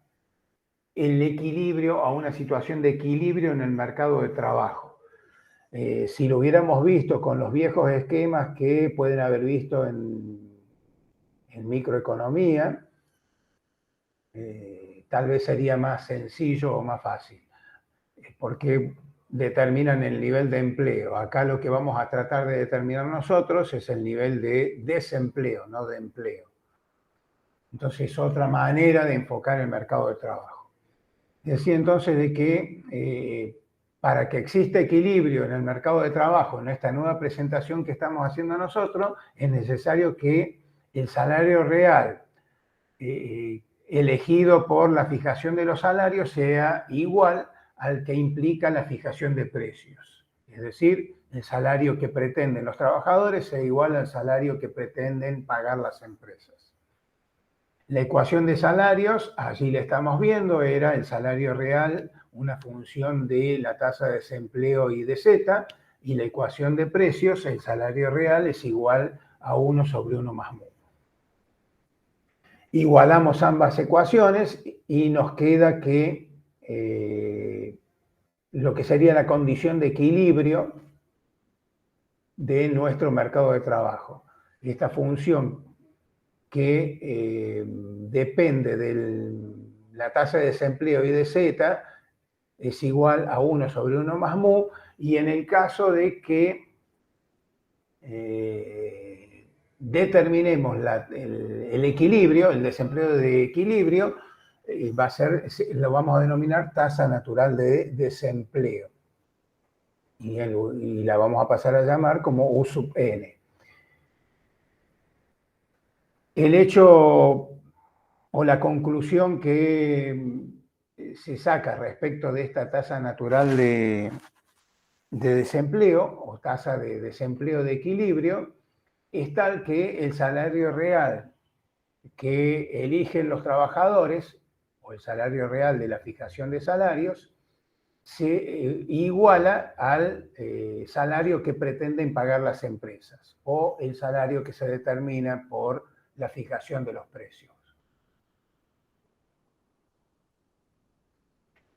el equilibrio, a una situación de equilibrio en el mercado de trabajo. Si lo hubiéramos visto con los viejos esquemas que pueden haber visto en microeconomía, tal vez sería más sencillo o más fácil, porque determinan el nivel de empleo. Acá lo que vamos a tratar de determinar nosotros es el nivel de desempleo, no de empleo. Entonces es otra manera de enfocar el mercado de trabajo. Decía entonces de que para que exista equilibrio en el mercado de trabajo, en esta nueva presentación que estamos haciendo nosotros, es necesario que el salario real elegido por la fijación de los salarios sea igual al que implica la fijación de precios. Es decir, el salario que pretenden los trabajadores sea igual al salario que pretenden pagar las empresas. La ecuación de salarios, allí la estamos viendo, era el salario real, una función de la tasa de desempleo y de Z, y la ecuación de precios, el salario real es igual a 1 sobre 1 más mu. Igualamos ambas ecuaciones y nos queda que lo que sería la condición de equilibrio de nuestro mercado de trabajo. Esta función que depende de la tasa de desempleo y de Z es igual a 1 sobre 1 más mu, y en el caso de que determinemos el equilibrio, el desempleo de equilibrio, lo vamos a denominar tasa natural de desempleo. Y la vamos a pasar a llamar como U sub n. El hecho o la conclusión que se saca respecto de esta tasa natural de desempleo o tasa de desempleo de equilibrio es tal que el salario real que eligen los trabajadores o el salario real de la fijación de salarios se iguala al salario que pretenden pagar las empresas o el salario que se determina por la fijación de los precios.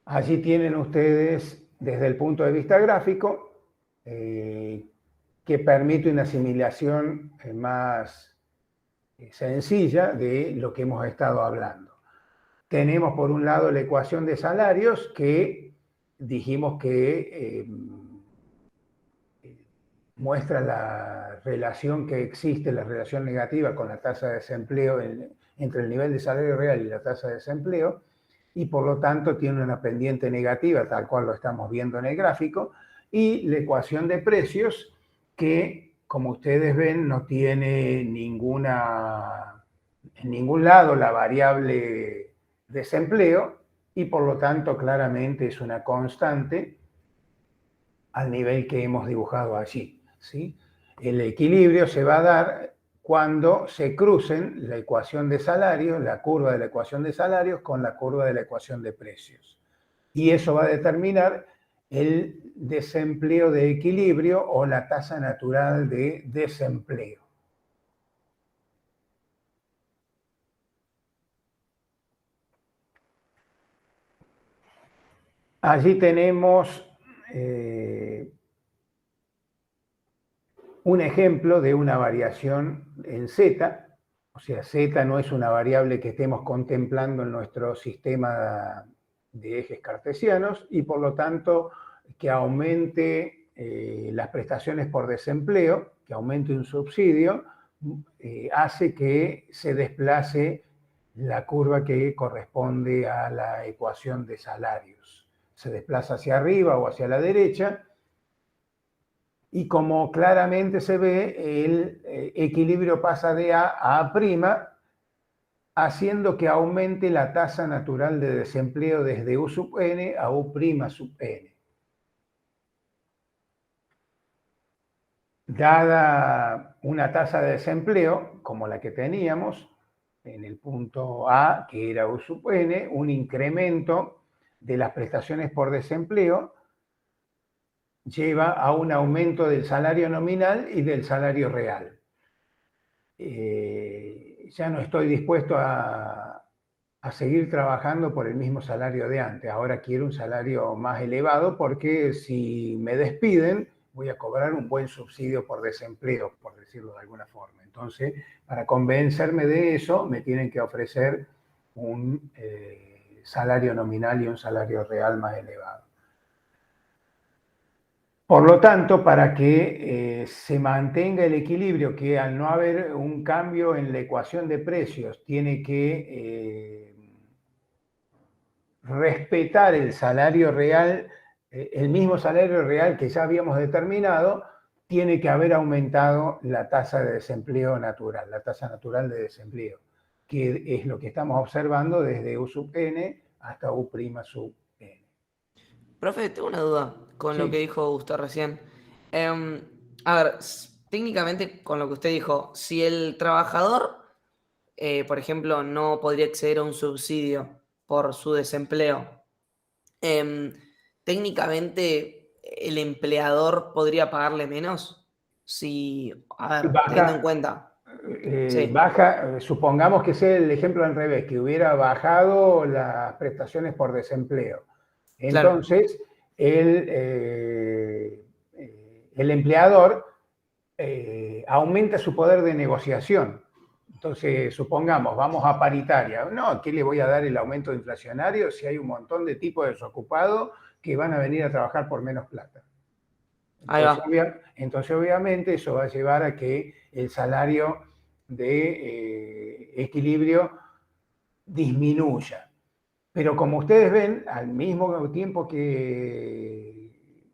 Allí tienen ustedes, desde el punto de vista gráfico, que permite una asimilación más sencilla de lo que hemos estado hablando. Tenemos por un lado la ecuación de salarios que dijimos que muestra la relación que existe, la relación negativa con la tasa de desempleo entre el nivel de salario real y la tasa de desempleo, y por lo tanto tiene una pendiente negativa, tal cual lo estamos viendo en el gráfico, y la ecuación de precios que, como ustedes ven, no tiene en ningún lado la variable desempleo, y por lo tanto claramente es una constante al nivel que hemos dibujado allí, ¿sí? El equilibrio se va a dar cuando se crucen la ecuación de salarios, la curva de la ecuación de salarios con la curva de la ecuación de precios. Y eso va a determinar el desempleo de equilibrio o la tasa natural de desempleo. Allí tenemos un ejemplo de una variación en Z, o sea, Z no es una variable que estemos contemplando en nuestro sistema de ejes cartesianos y por lo tanto que aumente las prestaciones por desempleo, que aumente un subsidio, hace que se desplace la curva que corresponde a la ecuación de salarios. Se desplaza hacia arriba o hacia la derecha y como claramente se ve, el equilibrio pasa de A a A', haciendo que aumente la tasa natural de desempleo desde U sub n a U' sub n. Dada una tasa de desempleo, como la que teníamos en el punto A, que era U sub n, un incremento de las prestaciones por desempleo lleva a un aumento del salario nominal y del salario real. Ya no estoy dispuesto a seguir trabajando por el mismo salario de antes. Ahora quiero un salario más elevado porque si me despiden voy a cobrar un buen subsidio por desempleo, por decirlo de alguna forma. Entonces, para convencerme de eso, me tienen que ofrecer un salario nominal y un salario real más elevado. Por lo tanto, para que se mantenga el equilibrio, que al no haber un cambio en la ecuación de precios, tiene que respetar el salario real, el mismo salario real que ya habíamos determinado, tiene que haber aumentado la tasa de desempleo natural, la tasa natural de desempleo, que es lo que estamos observando desde U sub n hasta U' sub n. Profe, tengo una duda con lo Sí. que dijo usted recién. A ver, técnicamente con lo que usted dijo, si el trabajador, por ejemplo, no podría acceder a un subsidio por su desempleo, técnicamente el empleador podría pagarle menos. Si, a ver, teniendo en cuenta. Sí, Supongamos que sea el ejemplo al revés, que hubiera bajado las prestaciones por desempleo. claro. Entonces, el empleador aumenta su poder de negociación. Entonces, supongamos, vamos a paritaria. No, ¿qué le voy a dar el aumento inflacionario si hay un montón de tipos de desocupados que van a venir a trabajar por menos plata? Ahí va. Entonces, obviamente, eso va a llevar a que el salario de equilibrio disminuya. Pero como ustedes ven, al mismo tiempo que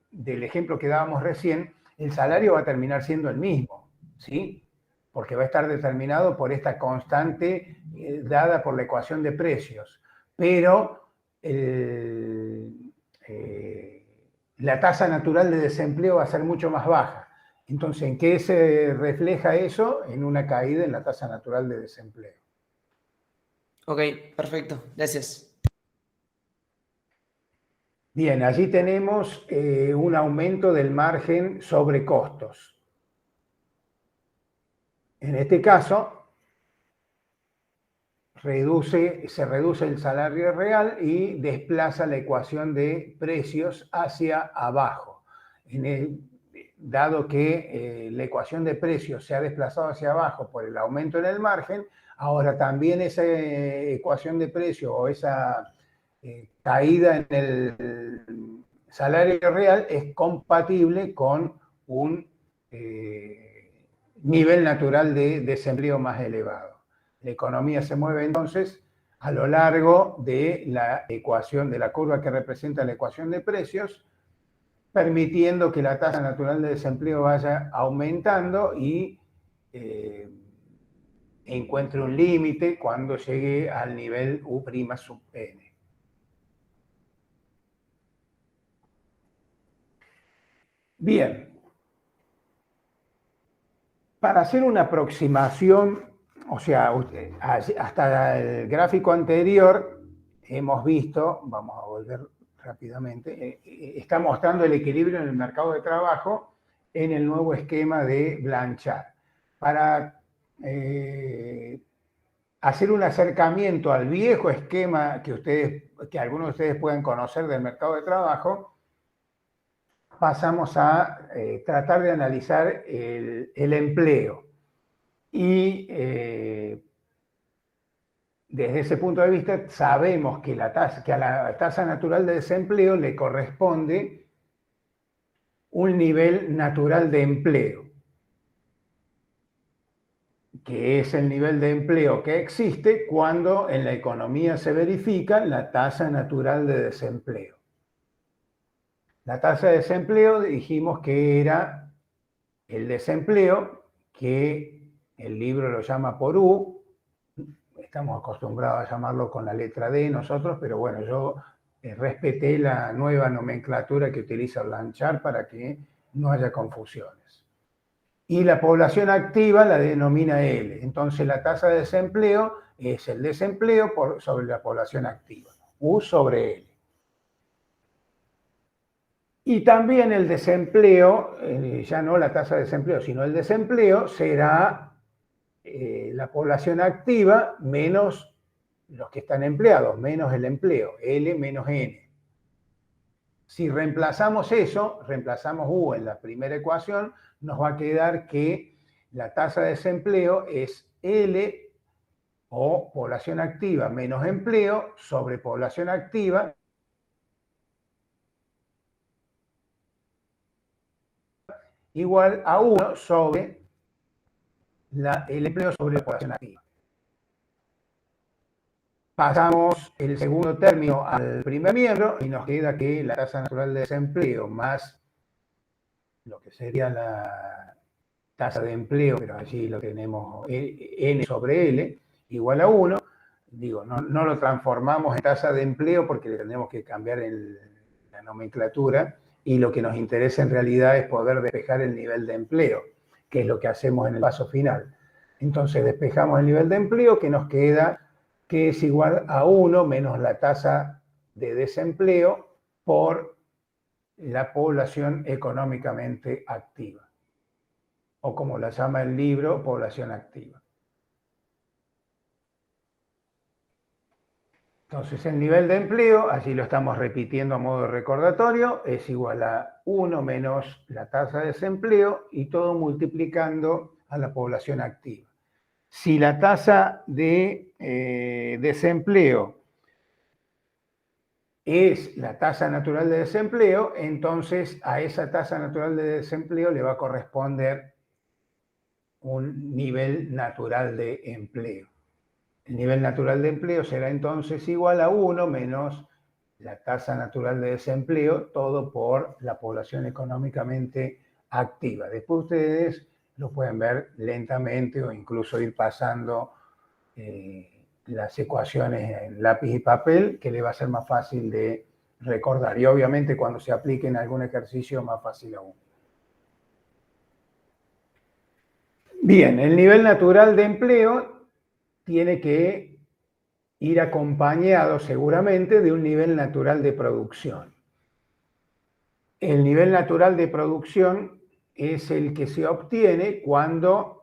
del ejemplo que dábamos recién, el salario va a terminar siendo el mismo, ¿sí? Porque va a estar determinado por esta constante dada por la ecuación de precios. Pero la tasa natural de desempleo va a ser mucho más baja. Entonces, ¿en qué se refleja eso? En una caída en la tasa natural de desempleo. Ok, perfecto. Gracias. Bien, allí tenemos un aumento del margen sobre costos. En este caso, se reduce el salario real y desplaza la ecuación de precios hacia abajo. Dado que la ecuación de precios se ha desplazado hacia abajo por el aumento en el margen, ahora también esa ecuación de precios o esa caída en el salario real es compatible con un nivel natural de desempleo más elevado. La economía se mueve entonces a lo largo de la ecuación, de la curva que representa la ecuación de precios, permitiendo que la tasa natural de desempleo vaya aumentando y encuentre un límite cuando llegue al nivel U' sub n. Bien. Para hacer una aproximación, o sea, hasta el gráfico anterior hemos visto, vamos a volver rápidamente, está mostrando el equilibrio en el mercado de trabajo en el nuevo esquema de Blanchard. Para hacer un acercamiento al viejo esquema que algunos de ustedes puedan conocer del mercado de trabajo, pasamos a tratar de analizar el empleo. Y desde ese punto de vista sabemos que a la tasa natural de desempleo le corresponde un nivel natural de empleo, que es el nivel de empleo que existe cuando en la economía se verifica la tasa natural de desempleo. La tasa de desempleo dijimos que era el desempleo, que el libro lo llama por U, estamos acostumbrados a llamarlo con la letra D nosotros, pero bueno, yo respeté la nueva nomenclatura que utiliza Blanchard para que no haya confusiones. Y la población activa la denomina L. Entonces la tasa de desempleo es el desempleo sobre la población activa, U sobre L. Y también el desempleo, ya no la tasa de desempleo, sino el desempleo será la población activa menos los que están empleados, menos el empleo, L menos N. Si reemplazamos eso, reemplazamos U en la primera ecuación, nos va a quedar que la tasa de desempleo es L o población activa menos empleo sobre población activa igual a 1 sobre el empleo sobre la población activa. Pasamos el segundo término al primer miembro y nos queda que la tasa natural de desempleo más lo que sería la tasa de empleo, pero allí lo tenemos N sobre L, igual a 1. Digo, no lo transformamos en tasa de empleo porque le tenemos que cambiar la nomenclatura y lo que nos interesa en realidad es poder despejar el nivel de empleo, que es lo que hacemos en el paso final. Entonces despejamos el nivel de empleo que nos queda que es igual a 1 menos la tasa de desempleo por la población económicamente activa, o como la llama el libro, población activa. Entonces el nivel de empleo, allí lo estamos repitiendo a modo de recordatorio, es igual a 1 menos la tasa de desempleo y todo multiplicando a la población activa. Si la tasa de desempleo es la tasa natural de desempleo, entonces a esa tasa natural de desempleo le va a corresponder un nivel natural de empleo. El nivel natural de empleo será entonces igual a 1 menos la tasa natural de desempleo, todo por la población económicamente activa. Después ustedes lo pueden ver lentamente o incluso ir pasando las ecuaciones en lápiz y papel, que le va a ser más fácil de recordar. Y obviamente cuando se aplique en algún ejercicio, más fácil aún. Bien, el nivel natural de empleo tiene que ir acompañado seguramente de un nivel natural de producción. El nivel natural de producción es el que se obtiene cuando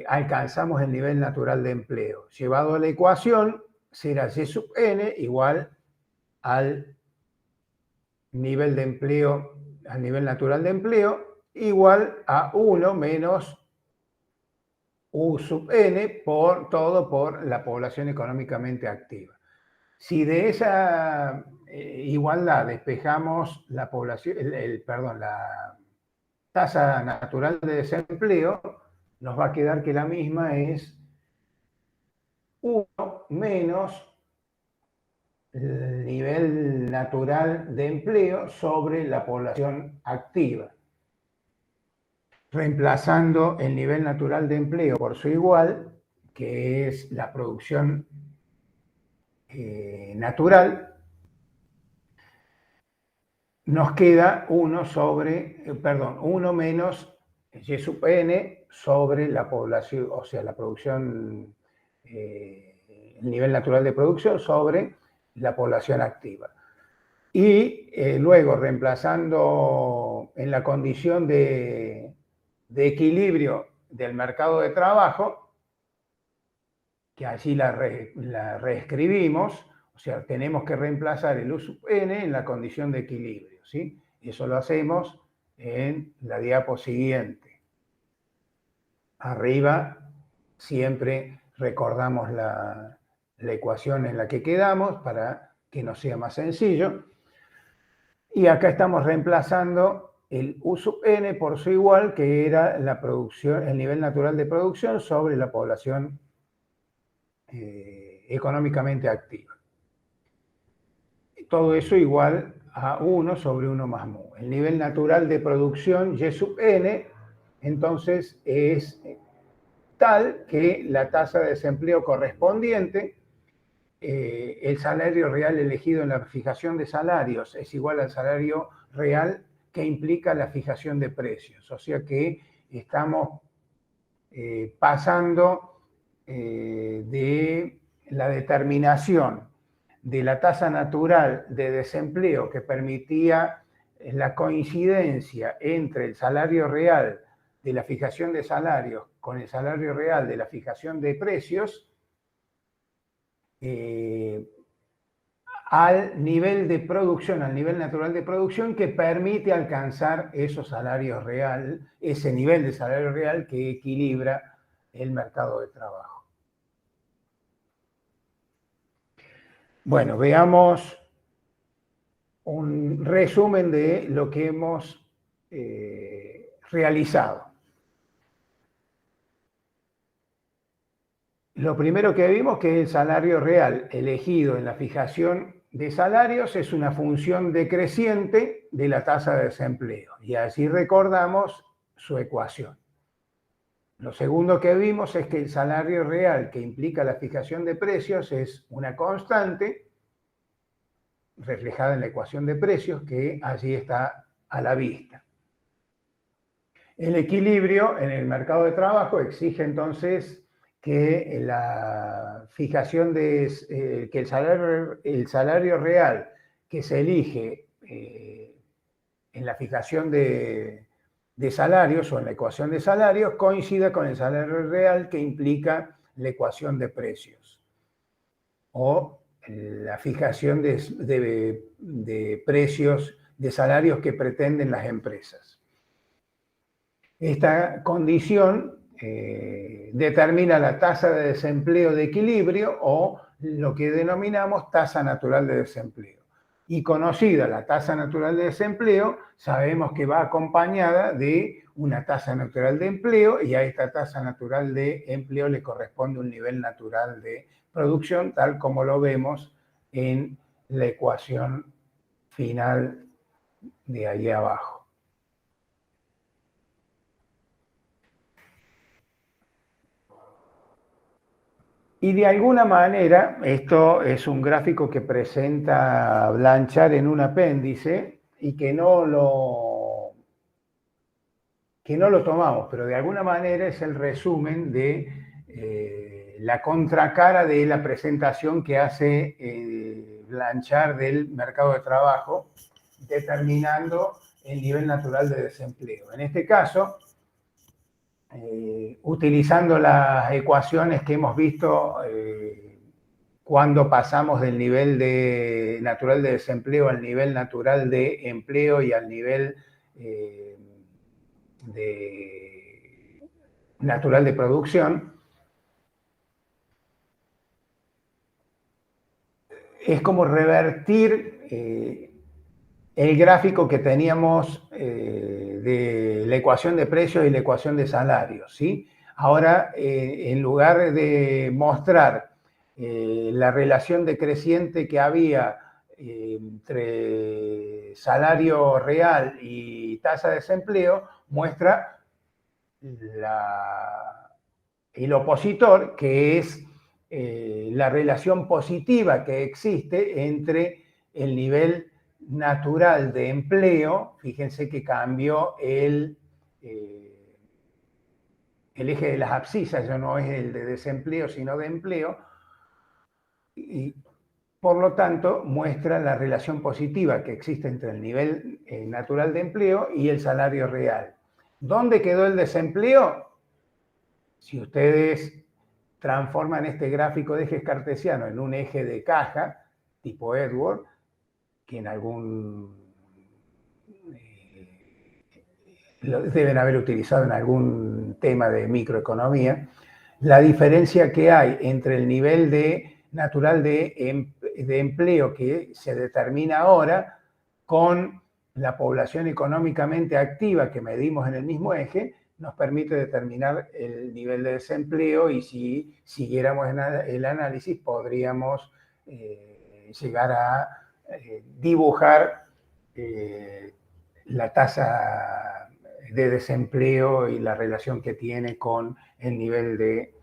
alcanzamos el nivel natural de empleo. Llevado a la ecuación, será Y sub n igual al nivel de empleo, al nivel natural de empleo, igual a 1 menos U sub n por todo por la población económicamente activa. Si de esa igualdad despejamos la población, la tasa natural de desempleo, nos va a quedar que la misma es 1 menos el nivel natural de empleo sobre la población activa. Reemplazando el nivel natural de empleo por su igual, que es la producción natural, nos queda 1 menos Y sub n sobre la población, o sea, la producción, el nivel natural de producción sobre la población activa. Y luego, reemplazando en la condición de equilibrio del mercado de trabajo, que allí la reescribimos, o sea, tenemos que reemplazar el U sub n en la condición de equilibrio, ¿sí? Eso lo hacemos en la diapo siguiente. Arriba siempre recordamos la ecuación en la que quedamos para que nos sea más sencillo. Y acá estamos reemplazando el U sub n por su igual, que era la producción, el nivel natural de producción sobre la población económicamente activa. Todo eso igual a 1 sobre 1 más mu. El nivel natural de producción Y sub n, entonces, es tal que la tasa de desempleo correspondiente, el salario real elegido en la fijación de salarios es igual al salario real que implica la fijación de precios. O sea que estamos pasando de la determinación de la tasa natural de desempleo que permitía la coincidencia entre el salario real de la fijación de salarios con el salario real de la fijación de precios, al nivel de producción, al nivel natural de producción que permite alcanzar esos salarios real, ese nivel de salario real que equilibra el mercado de trabajo. Bueno, veamos un resumen de lo que hemos realizado. Lo primero que vimos que el salario real elegido en la fijación de salarios es una función decreciente de la tasa de desempleo. Y así recordamos su ecuación. Lo segundo que vimos es que el salario real que implica la fijación de precios es una constante reflejada en la ecuación de precios que allí está a la vista. El equilibrio en el mercado de trabajo exige entonces que la fijación que el salario real que se elige en la fijación de salarios o en la ecuación de salarios coincida con el salario real que implica la ecuación de precios o la fijación de precios, de salarios que pretenden las empresas. Esta condición determina la tasa de desempleo de equilibrio o lo que denominamos tasa natural de desempleo. Y conocida la tasa natural de desempleo, sabemos que va acompañada de una tasa natural de empleo y a esta tasa natural de empleo le corresponde un nivel natural de producción, tal como lo vemos en la ecuación final de ahí abajo. Y de alguna manera, esto es un gráfico que presenta Blanchard en un apéndice y que no lo tomamos, pero de alguna manera es el resumen de la contracara de la presentación que hace Blanchard del mercado de trabajo, determinando el nivel natural de desempleo. En este caso, utilizando las ecuaciones que hemos visto cuando pasamos del nivel natural de desempleo al nivel natural de empleo y al nivel natural de producción, es como revertir el gráfico que teníamos de la ecuación de precios y la ecuación de salarios, ¿sí? Ahora, en lugar de mostrar la relación decreciente que había entre salario real y tasa de desempleo, muestra el opositor, que es la relación positiva que existe entre el nivel natural de empleo. Fíjense que cambió el eje de las abscisas, ya no es el de desempleo, sino de empleo, y por lo tanto muestra la relación positiva que existe entre el nivel natural de empleo y el salario real. ¿Dónde quedó el desempleo? Si ustedes transforman este gráfico de ejes cartesianos en un eje de caja, tipo Edward, que en algún lo deben haber utilizado en algún tema de microeconomía, la diferencia que hay entre el nivel natural de empleo que se determina ahora con la población económicamente activa que medimos en el mismo eje, nos permite determinar el nivel de desempleo, y si siguiéramos el análisis podríamos llegar a dibujar la tasa de desempleo y la relación que tiene con el nivel de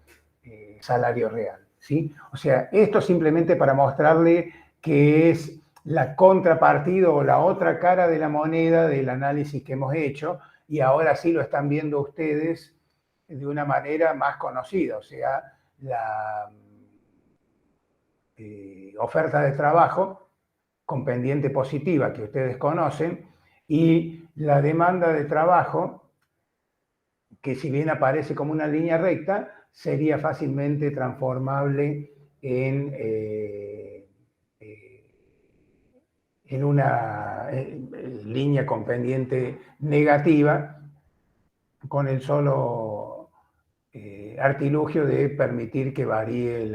salario real, ¿sí? O sea, esto simplemente para mostrarle que es la contrapartida o la otra cara de la moneda del análisis que hemos hecho, y ahora sí lo están viendo ustedes de una manera más conocida, o sea, la oferta de trabajo con pendiente positiva que ustedes conocen, y la demanda de trabajo, que si bien aparece como una línea recta, sería fácilmente transformable en una línea con pendiente negativa, con el solo artilugio de permitir que varíe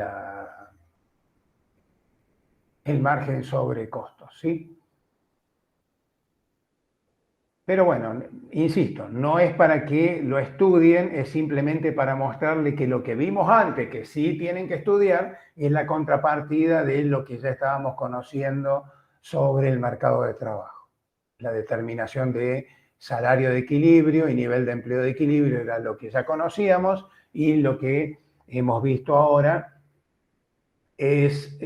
el margen sobre costos, ¿sí? Pero bueno, insisto, no es para que lo estudien, es simplemente para mostrarle que lo que vimos antes, que sí tienen que estudiar, es la contrapartida de lo que ya estábamos conociendo sobre el mercado de trabajo. La determinación de salario de equilibrio y nivel de empleo de equilibrio era lo que ya conocíamos, y lo que hemos visto ahora es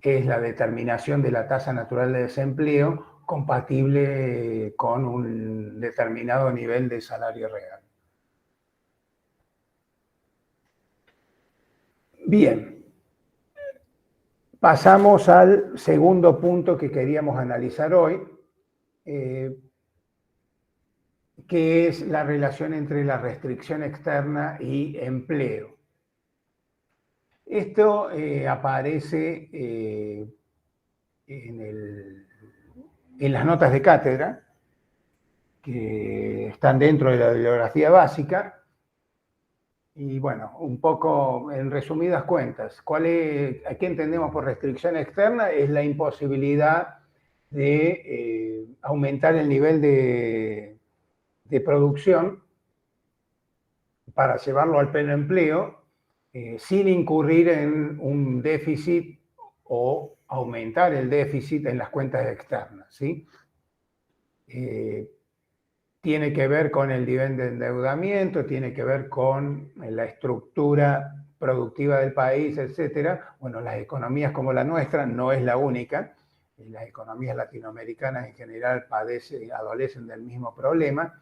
la determinación de la tasa natural de desempleo compatible con un determinado nivel de salario real. Bien, pasamos al segundo punto que queríamos analizar hoy, que es la relación entre la restricción externa y empleo. Esto aparece en las notas de cátedra, que están dentro de la bibliografía básica. Y bueno, un poco en resumidas cuentas, ¿qué entendemos por restricción externa? Es la imposibilidad de aumentar el nivel de producción para llevarlo al pleno empleo sin incurrir en un déficit o aumentar el déficit en las cuentas externas, ¿sí? Tiene que ver con el nivel de endeudamiento, tiene que ver con la estructura productiva del país, etcétera. Bueno, las economías como la nuestra no es la única. Las economías latinoamericanas en general adolecen del mismo problema,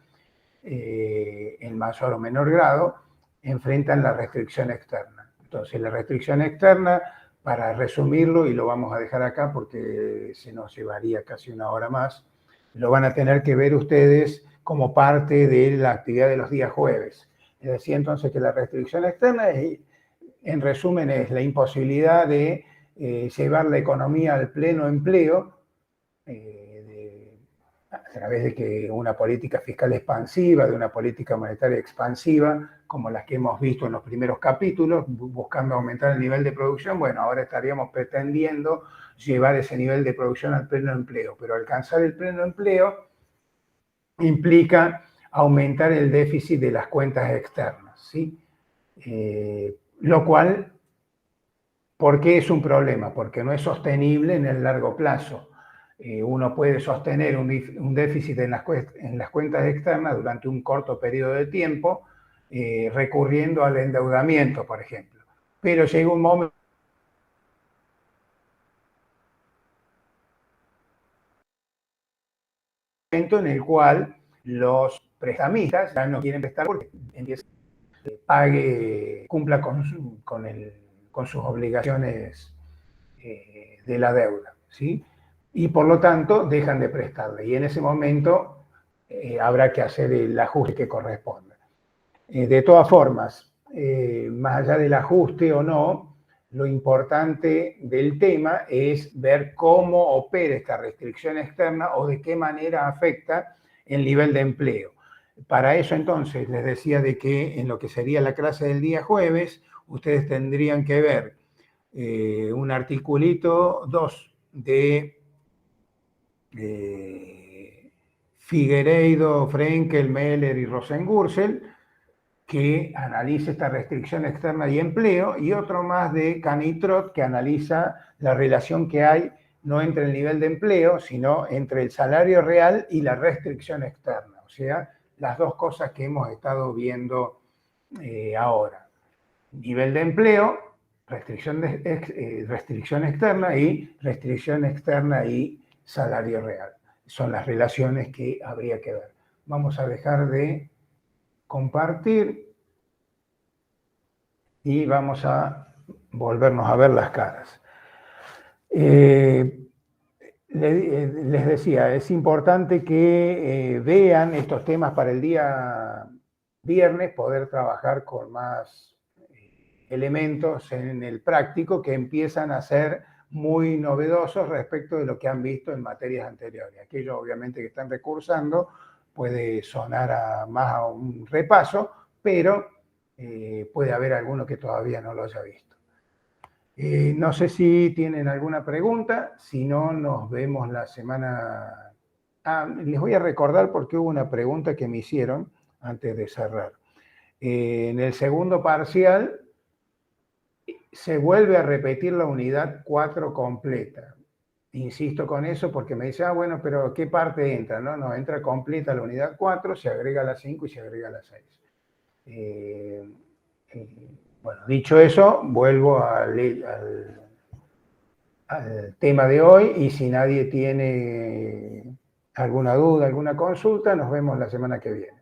en mayor o menor grado, enfrentan la restricción externa. Entonces, la restricción externa, para resumirlo, y lo vamos a dejar acá porque se nos llevaría casi una hora más, lo van a tener que ver ustedes como parte de la actividad de los días jueves. Es decir, entonces, que la restricción externa, en resumen, es la imposibilidad de llevar la economía al pleno empleo a través de que una política fiscal expansiva, de una política monetaria expansiva, como las que hemos visto en los primeros capítulos, buscando aumentar el nivel de producción. Bueno, ahora estaríamos pretendiendo llevar ese nivel de producción al pleno empleo, pero alcanzar el pleno empleo implica aumentar el déficit de las cuentas externas, ¿sí? Lo cual, ¿por qué es un problema? Porque no es sostenible en el largo plazo. Uno puede sostener un déficit en las cuentas externas durante un corto periodo de tiempo, recurriendo al endeudamiento, por ejemplo. Pero llega un momento en el cual los prestamistas ya no quieren prestar porque cumpla con sus obligaciones de la deuda, ¿sí? Y por lo tanto dejan de prestarle, y en ese momento habrá que hacer el ajuste que corresponda. De todas formas, más allá del ajuste o no, lo importante del tema es ver cómo opera esta restricción externa o de qué manera afecta el nivel de empleo. Para eso entonces les decía de que en lo que sería la clase del día jueves, ustedes tendrían que ver un articulito 2 de Figueiredo, Frenkel, Meller y Rosengursel, que analiza esta restricción externa y empleo, y otro más de Canitrot, que analiza la relación que hay no entre el nivel de empleo, sino entre el salario real y la restricción externa, o sea, las dos cosas que hemos estado viendo ahora. Nivel de empleo, restricción externa y restricción externa y salario real. Son las relaciones que habría que ver. Vamos a dejar de compartir y vamos a volvernos a ver las caras. Les decía, es importante que vean estos temas para el día viernes, poder trabajar con más elementos en el práctico que empiezan a ser muy novedosos respecto de lo que han visto en materias anteriores. Aquellos obviamente que están recursando puede sonar más a un repaso, pero puede haber alguno que todavía no lo haya visto. No sé si tienen alguna pregunta, si no, nos vemos la semana... les voy a recordar porque hubo una pregunta que me hicieron antes de cerrar. En el segundo parcial se vuelve a repetir la unidad 4 completa. Insisto con eso porque me dice, bueno, pero ¿qué parte entra? No, entra completa la unidad 4, se agrega la 5 y se agrega la 6. Bueno, dicho eso, vuelvo al tema de hoy y si nadie tiene alguna duda, alguna consulta, nos vemos la semana que viene.